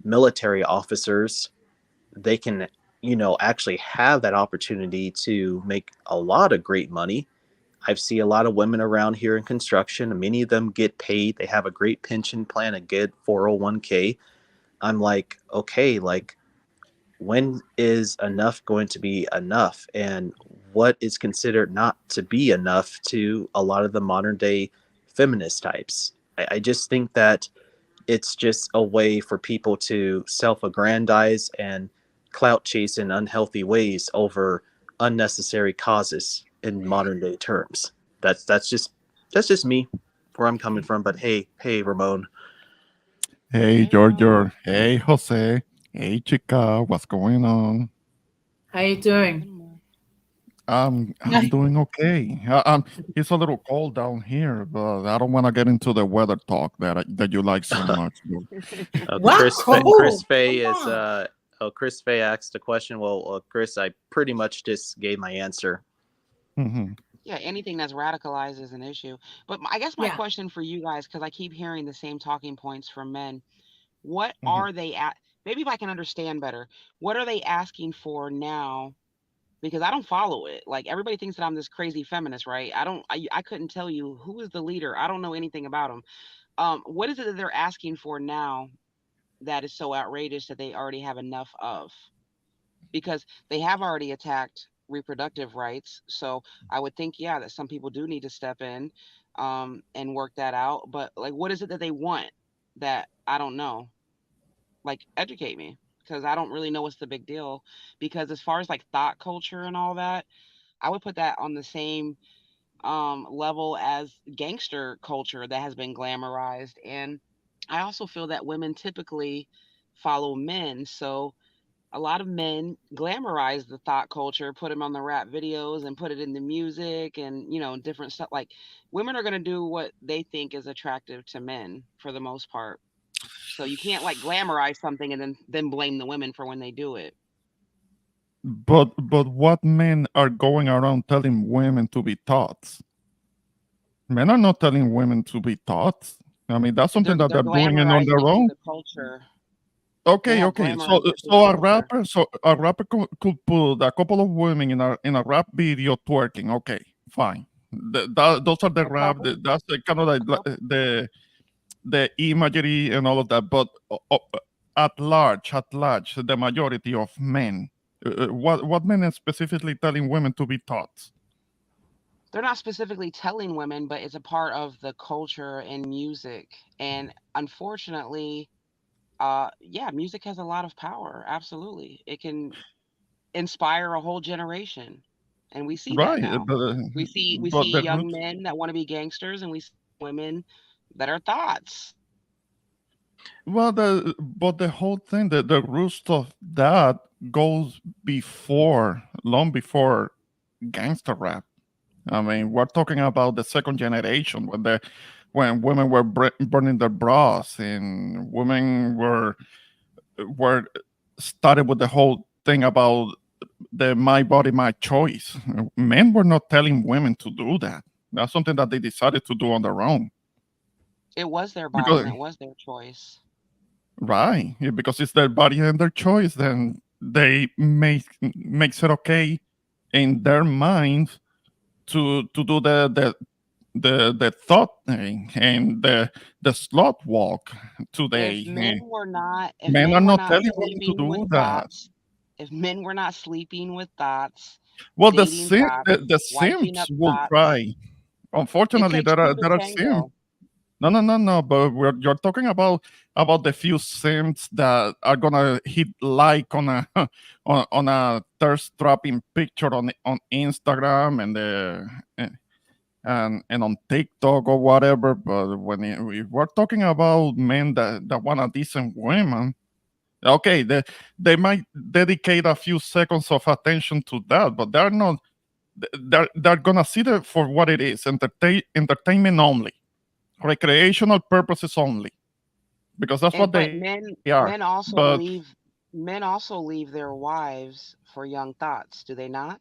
military officers, they can, actually have that opportunity to make a lot of great money. I've seen a lot of women around here in construction. Many of them get paid. They have a great pension plan, a good 401k. I'm like, okay, like, when is enough going to be enough? And what is considered not to be enough to a lot of the modern day feminist types? I just think that it's just a way for people to self-aggrandize and clout chase in unhealthy ways over unnecessary causes in modern day terms. That's just me, where I'm coming from. But hey, Ramon. Hey, Hey, Ramon. Giorgio. Hey, Jose. Hey, Chica. What's going on? How you doing? Nothing more. I'm doing okay. It's a little cold down here, but I don't want to get into the weather talk that you like so much. Bro. What Chris cold? Fay Come is on. Chris Fay asked a question. Well, Chris, I pretty much just gave my answer. Mhm, Yeah, anything that's radicalized is an issue. But I guess my Yeah. question for you guys, because I keep hearing the same talking points from men, what mhm. are they at? Maybe if I can understand better, what are they asking for now? Because I don't follow it. Like everybody thinks that I'm this crazy feminist, right? I couldn't tell you who is the leader. I don't know anything about them. What is it that they're asking for now that is so outrageous that they already have enough of? Because they have already attacked reproductive rights. So I would think, yeah, that some people do need to step in and work that out. But like, what is it that they want that I don't know? Like, educate me because I don't really know what's the big deal. Because as far as like thought culture and all that, I would put that on the same level as gangster culture that has been glamorized. And I also feel that women typically follow men. So a lot of men glamorize the thought culture, put them on the rap videos and put it in the music and, different stuff. Like women are going to do what they think is attractive to men for the most part. So you can't like glamorize something and then blame the women for when they do it. But what men are going around telling women to be thoughts? Men are not telling women to be thoughts. I mean, that's something that They're they're doing it on glamorizing their it through own. the culture. They Okay, have okay. So glamorized it through the so a culture. rapper, could put a couple of women in a rap video twerking. Okay, fine. Those are the A rap. couple, That's the kind of like a couple. the imagery and all of that. But at large, the majority of men, what men are specifically telling women to be taught? They're not specifically telling women, but it's a part of the culture and music. And unfortunately, yeah, music has a lot of power. Absolutely. It can inspire a whole generation. And we see that Right, now. We but see the young roots. men that want to be gangsters and we see women that are thoughts. Well, the whole thing, the roots of that goes long before gangster rap. I mean, we're talking about the second generation when women were burning their bras and women were started with the whole thing about the my body, my choice. Men were not telling women to do that. That's something that they decided to do on their own. It was their body Because and it was their choice. right, yeah, because it's their body and their choice, then they makes it okay in their minds to do the thought thing and the slot walk today. If Men are men were not not telling women to sleeping with do that. thoughts, if men were not sleeping with thoughts, Well, dating thoughts, the wifing simps up will thoughts, try. it Unfortunately, takes two to there are simps. tango. No, no, no, no. But you're talking about the few sims that are gonna hit like on a on a thirst trapping picture on Instagram and and on TikTok or whatever. But we we're talking about men that want a decent women, okay, they might dedicate a few seconds of attention to that, but they're not. They're gonna see it for what it is: entertainment only, recreational purposes only, because that's And what but they are. men But also leave their wives for young thoughts, do they not?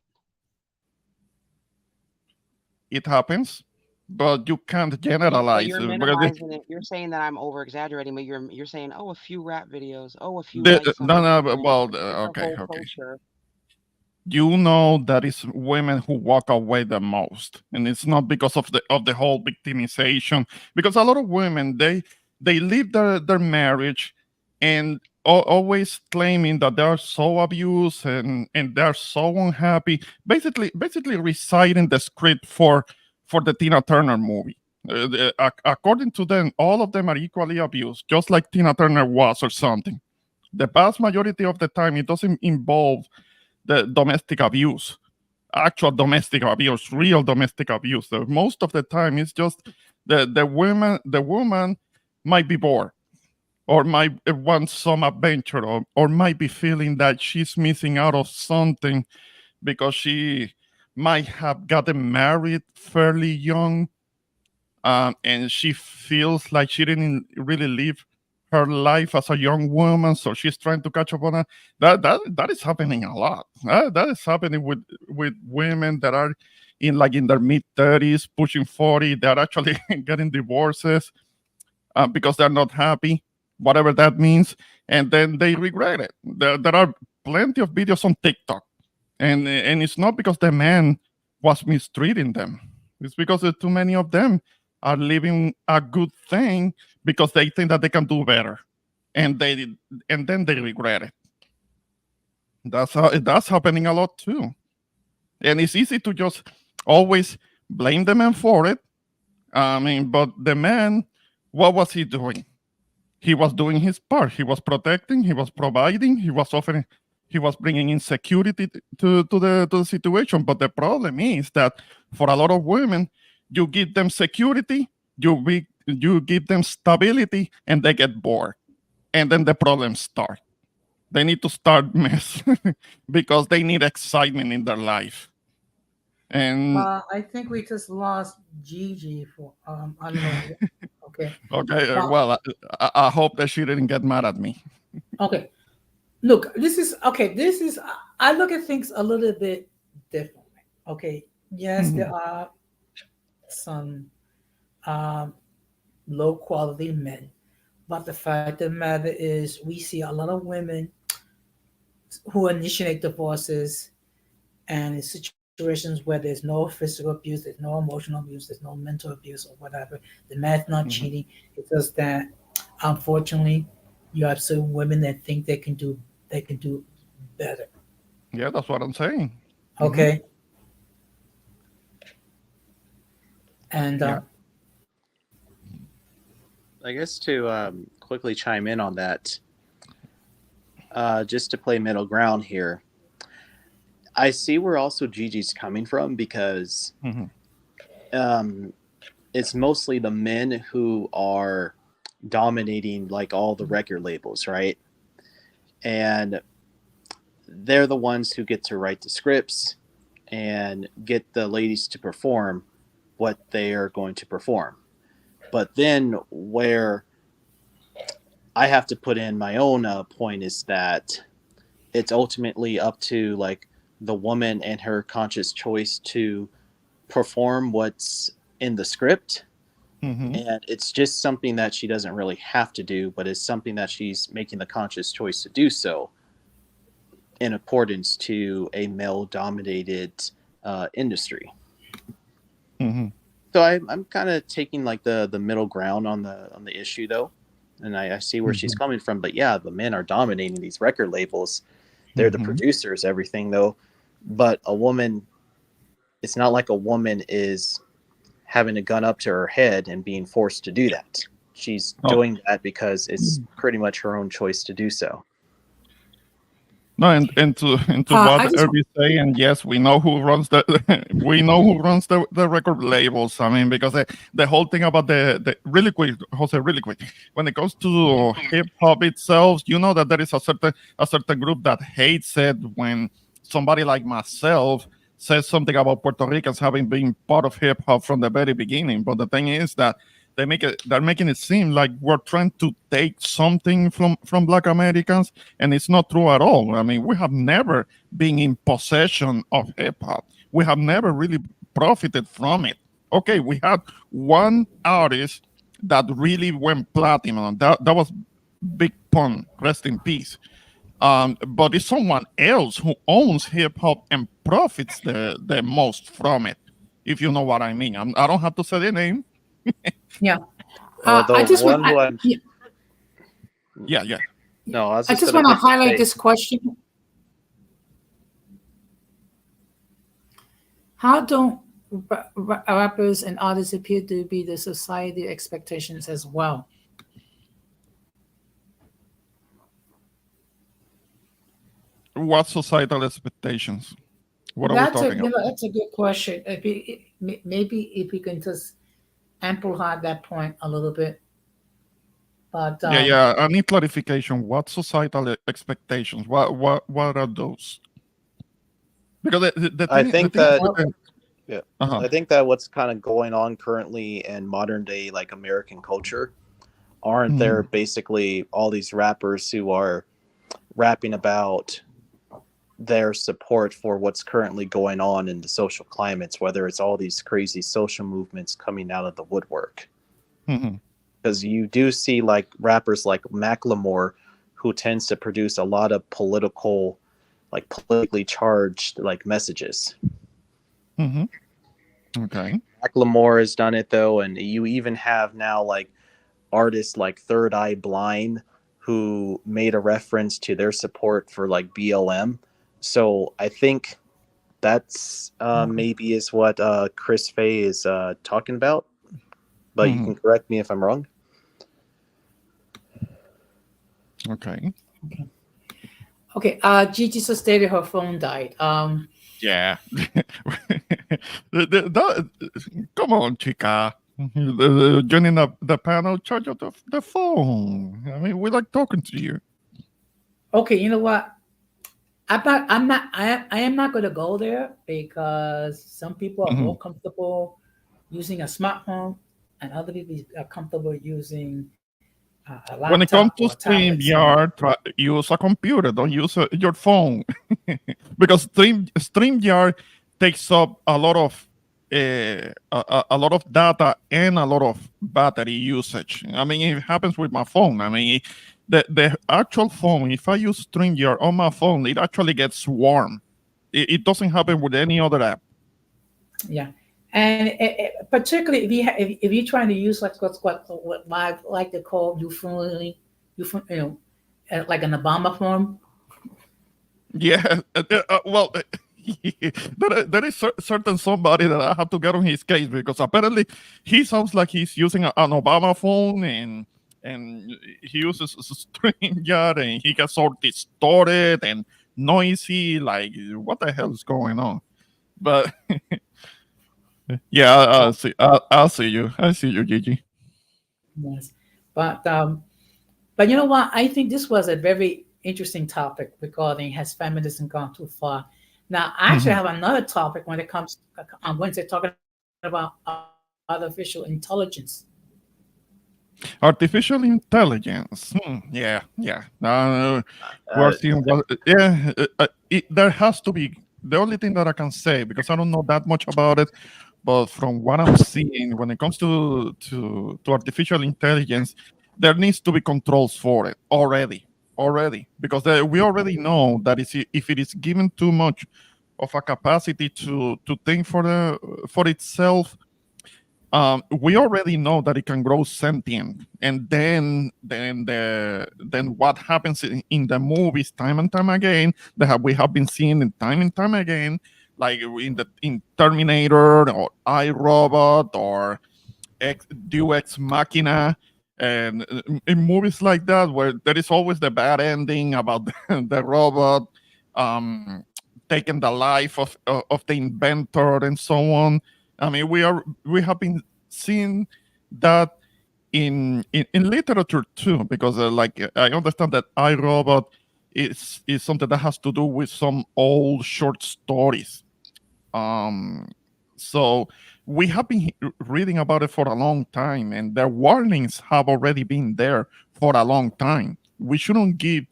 it happens, but you can't But generalize you're it because minimizing it. You're saying that I'm over exaggerating, but you're saying, oh, a few rap videos, oh, a few likes on no, no, Instagram. well, It's a okay, whole okay. culture. You know that it's women who walk away the most, and it's not because of the whole victimization, because a lot of women, they leave their marriage and always claiming that they are so abused and they're so unhappy, basically reciting the script for the Tina Turner movie. According to them, all of them are equally abused, just like Tina Turner was or something. The vast majority of the time it doesn't involve the domestic abuse, actual domestic abuse, real domestic abuse. Most of the time, it's just the woman might be bored or might want some adventure or might be feeling that she's missing out of something because she might have gotten married fairly young, and she feels like she didn't really live her life as a young woman, so she's trying to catch up on that. That is happening a lot. That is happening with women that are in their mid 30s, pushing 40. They're actually getting divorces because they're not happy, whatever that means, and then they regret it. There are plenty of videos on TikTok, and it's not because the man was mistreating them. It's because too many of them are living a good thing because they think that they can do better, and then they regret it. That's happening a lot too, and it's easy to just always blame the man for it. I mean, but the man, what was he doing? He was doing his part. He was protecting. He was providing. He was offering. He was bringing in security to the situation. But the problem is that for a lot of women, you give them security, you give them stability, and they get bored, and then the problems start. They need to start mess because they need excitement in their life. And I think we just lost Gigi for I don't know. Okay, okay, but well, I hope that she didn't get mad at me. okay. Look, this is okay. This is I look at things a little bit differently. Okay, yes, there Mhm. are some um, low quality men, but the fact of the matter is, we see a lot of women who initiate divorces, and in situations where there's no physical abuse, there's no emotional abuse, there's no mental abuse or whatever. The man's not Mhm. cheating. It's just that, unfortunately, you have certain women that think they can do better. Yeah, that's what I'm saying. Hmm. Okay, and Yeah. I guess to quickly chime in on that, just to play middle ground here, I see where also Gigi's coming from because Hmm. um, it's mostly the men who are dominating like all the record labels, right? And they're the ones who get to write the scripts and get the ladies to perform what they are going to perform. But then where I have to put in my own point is that it's ultimately up to like the woman and her conscious choice to perform what's in the script, Hmm. and it's just something that she doesn't really have to do, but it's something that she's making the conscious choice to do so in accordance to a male dominated industry. Hmm. So I'm kind of taking like the middle ground on the issue though, and I see where she's Hmm. coming from. But yeah, the men are dominating these record labels. They're the Hmm. producers, everything though. But a woman, it's not like a woman is having a gun up to her head and being forced to do that. She's Oh, doing that because it's pretty much her own choice to do so. no, and to I what just Irby say, and yes, we know who runs the we know who runs the record labels. I mean, because the whole thing about the really quick, Jose, really quick, when it comes to hip hop itself, you know that there is a certain group that hates it when somebody like myself says something about Puerto Ricans having been part of hip hop from the very beginning. But the thing is that they're making it seem like we're trying to take something from Black Americans, and it's not true at all. I mean, we have never been in possession of hip hop. We have never really profited from it. Okay, we had one artist that really went platinum. That was Big Pun, rest in peace. But it's someone else who owns hip hop and profits the most from it. If you know what I mean, I don't have to say the name. yeah. I The just want one who I'm yeah, Yeah, yeah. no, I was I just just gonna want to quickly highlight say, this question: how don't rappers and artists appear to be the society expectations as well? What societal expectations? What are we talking about? That's a good question. Maybe if you can just amplify that point a little bit, but Yeah, yeah. I need clarification. What societal expectations? What are those? Because I the think thing is that with the yeah, uh-huh. I think that what's kind of going on currently in modern day like American culture, aren't there Mhm, basically all these rappers who are rapping about their support for what's currently going on in the social climates, whether it's all these crazy social movements coming out of the woodwork. mhm, Because you do see like rappers like Macklemore, who tends to produce a lot of like politically charged like messages. mhm. Okay. Macklemore has done it though, and you even have now like artists like Third Eye Blind who made a reference to their support for like BLM. So I think that's maybe is what Chris Fay is talking about, but you Mhm. can correct me if I'm wrong. Okay. okay. Gigi just stated her phone died. Yeah. Come on, chica. Joining the panel, charge up the phone. I mean, we like talking to you. Okay, you know what? I am not going to go there because some people are Mhm. more comfortable using a smartphone, and other people are comfortable using a When it laptop comes or a to tablet. So StreamYard, use a computer. Don't use your phone because StreamYard takes up a lot of a lot of data and a lot of battery usage. I mean, it happens with my phone. I mean, the actual phone. If I use StreamYard on my phone, it actually gets warm. It doesn't happen with any other app. yeah, and particularly if you're trying to use like what I like to call you know, like an Obama form. Yeah, well, there is certain somebody that I have to get on his case because apparently he sounds like he's using an Obama phone and he uses a StreamYard and he gets all distorted and noisy. Like, what the hell is going on? But yeah, I'll see you. I see you, Gigi. Yes, but but you know what? I think this was a very interesting topic regarding has feminism gone too far. Now, I actually Mhm. have another topic when it comes on Wednesday talking about artificial intelligence. Artificial intelligence. Yeah, yeah. We're Uh, seeing what. Yeah, there has to be. The only thing that I can say because I don't know that much about it, but from what I'm seeing, when it comes to artificial intelligence, there needs to be controls for it already, because we already know that if it is given too much of a capacity to think for itself, we already know that it can grow sentient, and then what happens in the movies time and time again that we have been seeing it time and time again, like in Terminator or iRobot or Deus Ex Machina, and in movies like that where there is always the bad ending about the robot um, taking the life of the inventor and so on. I mean, we have been seeing that in literature too, because I understand that iRobot is something that has to do with some old short stories. um, so we have been reading about it for a long time, and the warnings have already been there for a long time. We shouldn't give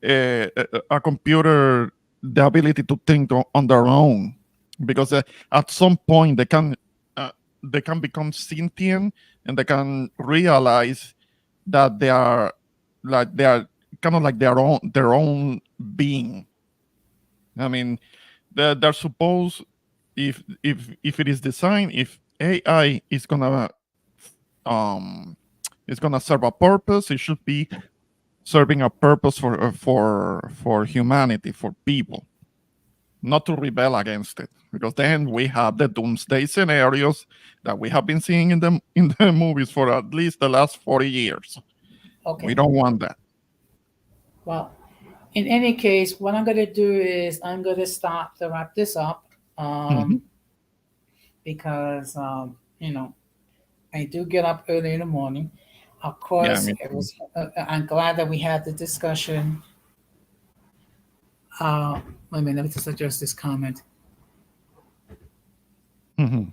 a computer the ability to think on their own, because at some point they can become sentient, and they can realize that they are kind of like their own being. I mean, they're supposed, if it is designed, if AI um is gonna serve a purpose, it should be serving a purpose for humanity, for people, not to rebel against it. Because then we have the doomsday scenarios that we have been seeing in the movies for at least the last 40 years. We Okay. don't want that. Well, in any case, what I'm going to do is I'm going to stop to wrap this up, Mhm. um, because, I do get up early in the morning. Of Yeah, course, me it too. was. I'm glad that we had the discussion. Uh, Wait a minute, let me just address this comment. Mhm.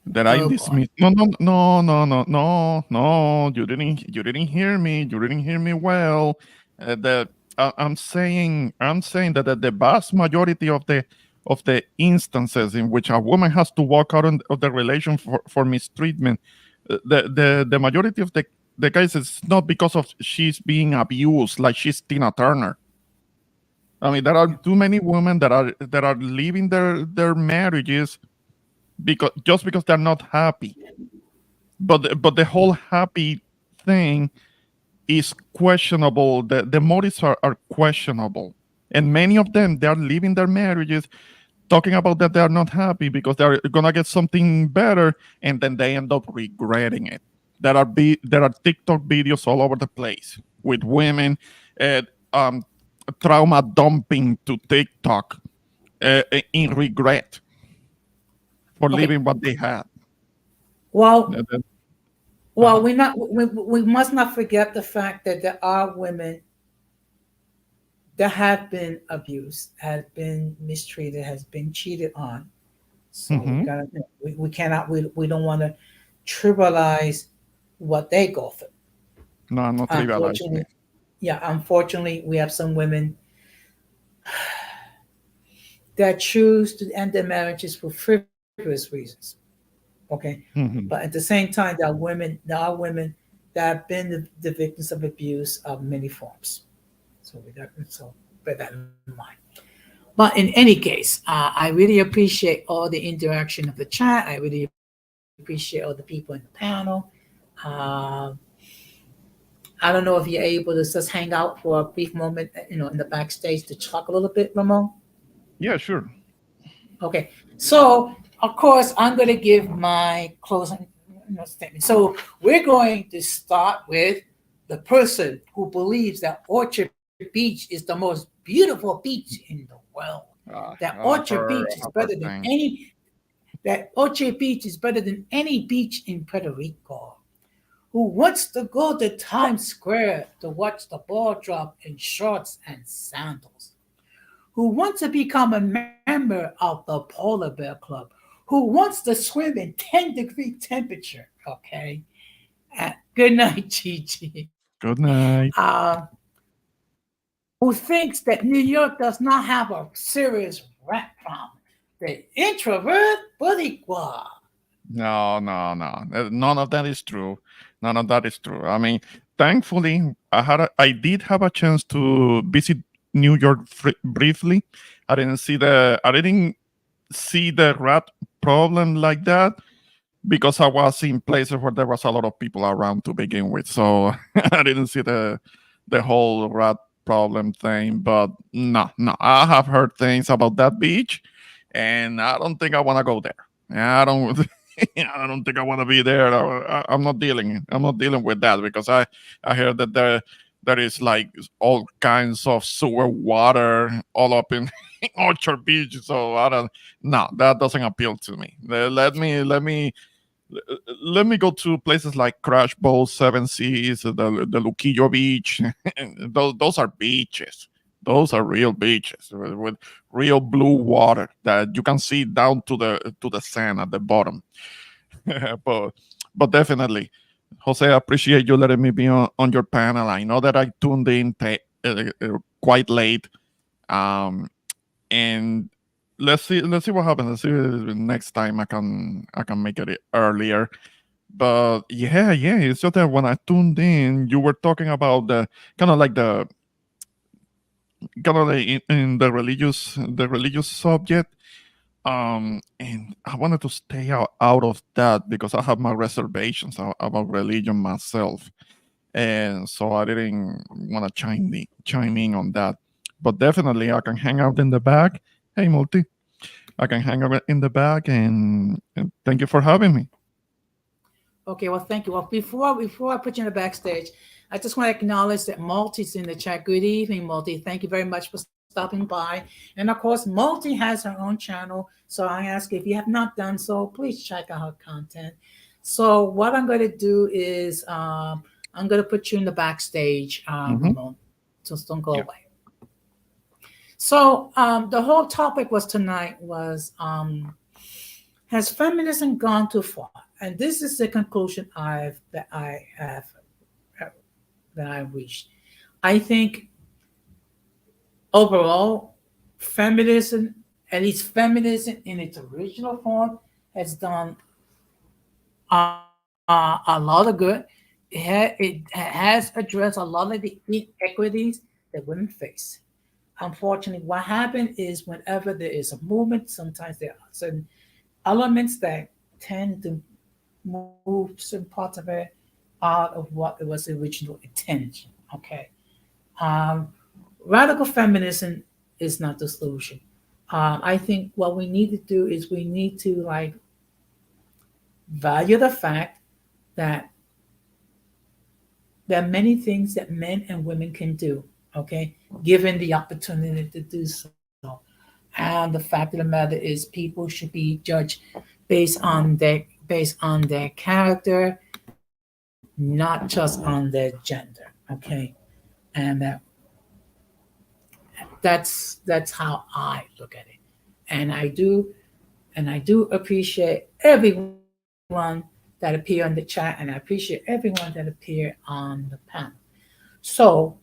That I Oh boy. dismiss. No, no, no, no, no, no, no. You didn't hear me. You didn't hear me well. The I'm saying that the vast majority of the instances in which a woman has to walk out of the relation for mistreatment, the majority of the cases, not because of she's being abused like she's Tina Turner. I mean, there are Yeah. too many women that are leaving their marriages because they're not happy. But the whole happy thing is questionable. The motives are questionable, and many of them, they are leaving their marriages talking about that they are not happy because they're gonna get something better, and then they end up regretting it. There are TikTok videos all over the place with women uh, um, trauma dumping to TikTok in regret for Okay. leaving what they had. Well, well, Uh-huh. we must not forget the fact that there are women that have been abused, have been mistreated, has been cheated on. So we Mhm. gotta, we cannot, we don't want to trivialize what they go through. No, I'm not trivializing Unfortunately, it. yeah, unfortunately, we have some women that choose to end their marriages for frivolous reasons. Okay, but at Mhm. the same time, there are women that have been the victims of abuse of many forms. So bear that in mind. But in any case, I really appreciate all the interaction of the chat. I really appreciate all the people in the panel. Um, I don't know if you're able to just hang out for a brief moment, in the backstage to talk a little bit, Ramon. Yeah, sure. Okay. So, of course, I'm going to give my closing statement. So, we're going to start with the person who believes that Orchard Beach is the most beautiful beach in the world. That Orchard Beach is A better poor than thing. that Orchard Beach is better than any beach in Puerto Rico. Who wants to go to Times Square to watch the ball drop in shorts and sandals? Who wants to become a member of the Polar Bear Club, who wants to swim in 10-degree temperature. Okay. Good night, Gigi. Good night. Who thinks that New York does not have a serious rat problem. The introvert Boricua. No, no, no. None of that is true. None of that is true. I mean, thankfully, I did have a chance to visit New York briefly. I didn't see the rat problem like that because I was in places where there was a lot of people around to begin with. So I didn't see the whole rat problem thing. But no, no, I have heard things about that beach, and I don't think I want to go there. I don't. I don't think I want to be there. I'm not dealing. I'm not dealing with that because I hear that there is like all kinds of sewer water all up in Orchard Beach. So I don't. No, that doesn't appeal to me. Let me go to places like Crash Bowl, Seven Seas, the Luquillo Beach. Those are beaches. Those are real beaches with real blue water that you can see down to the sand at the bottom. but but definitely, Jose, I appreciate you letting me be on your panel. I know that I tuned in quite late, um, and let's see what happens. Let's see if next time I can make it earlier. But yeah, it's just that when I tuned in, you were talking about the kind of like the kind of like in the religious subject. And I wanted to stay out of that because I have my reservations about religion myself, and so I didn't want to chime in on that. But definitely, I can hang out in the back. Hey, Multi, I can hang out in the back, and thank you for having me. Okay, well, thank you. Well, before I put you in the backstage, I just want to acknowledge that Multi's in the chat. Good evening, Multi. Thank you very much for stopping by. And of course, Multi has her own channel. So I ask if you have not done so, please check out her content. So what I'm going to do is I'm going to put you in the backstage, Hmm. Ramon. Just don't go Yeah. away. So the whole topic was tonight was has feminism gone too far? And this is the conclusion I have that I reached. I think overall, feminism, at least feminism in its original form, has done a lot of good. It has addressed a lot of the inequities that women face. Unfortunately, what happened is whenever there is a movement, sometimes there are certain elements that tend to move certain parts of it out of what it was the original intention. Okay. Um, Radical feminism is not the solution. I think what we need to do is we need to like value the fact that there are many things that men and women can do. Okay, given the opportunity to do so. And the fact of the matter is, people should be judged based on their character, not just on their gender. Okay, and that's how I look at it, and I do appreciate everyone that appeared on the chat, and I appreciate everyone that appeared on the panel. So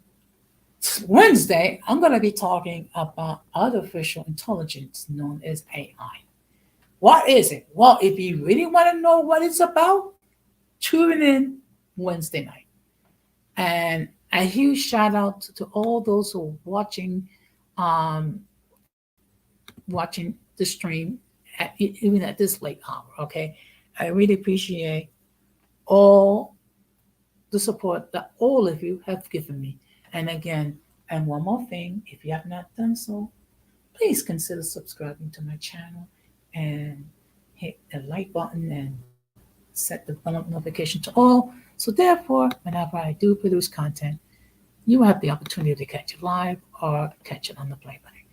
Wednesday, I'm going to be talking about artificial intelligence known as AI. What is it? Well, if you really want to know what it's about, tune in Wednesday night. And a huge shout out to all those who are um, watching the stream, even at this late hour. Okay, I really appreciate all the support that all of you have given me. And again, and one more thing, if you have not done so, please consider subscribing to my channel and hit the like button and set the bell notification to all. So therefore, whenever I do produce content, you have the opportunity to catch it live or catch it on the playback.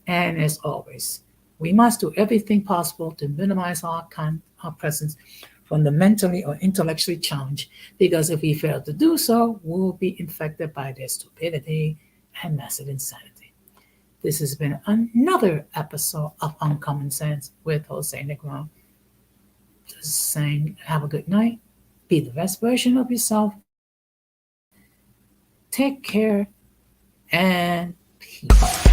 And as always, we must do everything possible to minimize our presence from the mentally or intellectually challenged, because if we fail to do so, we will be infected by their stupidity and massive insanity. This has been another episode of Uncommon Sense with Jose Negron. Just saying, have a good night. Be the best version of yourself. Take care and peace.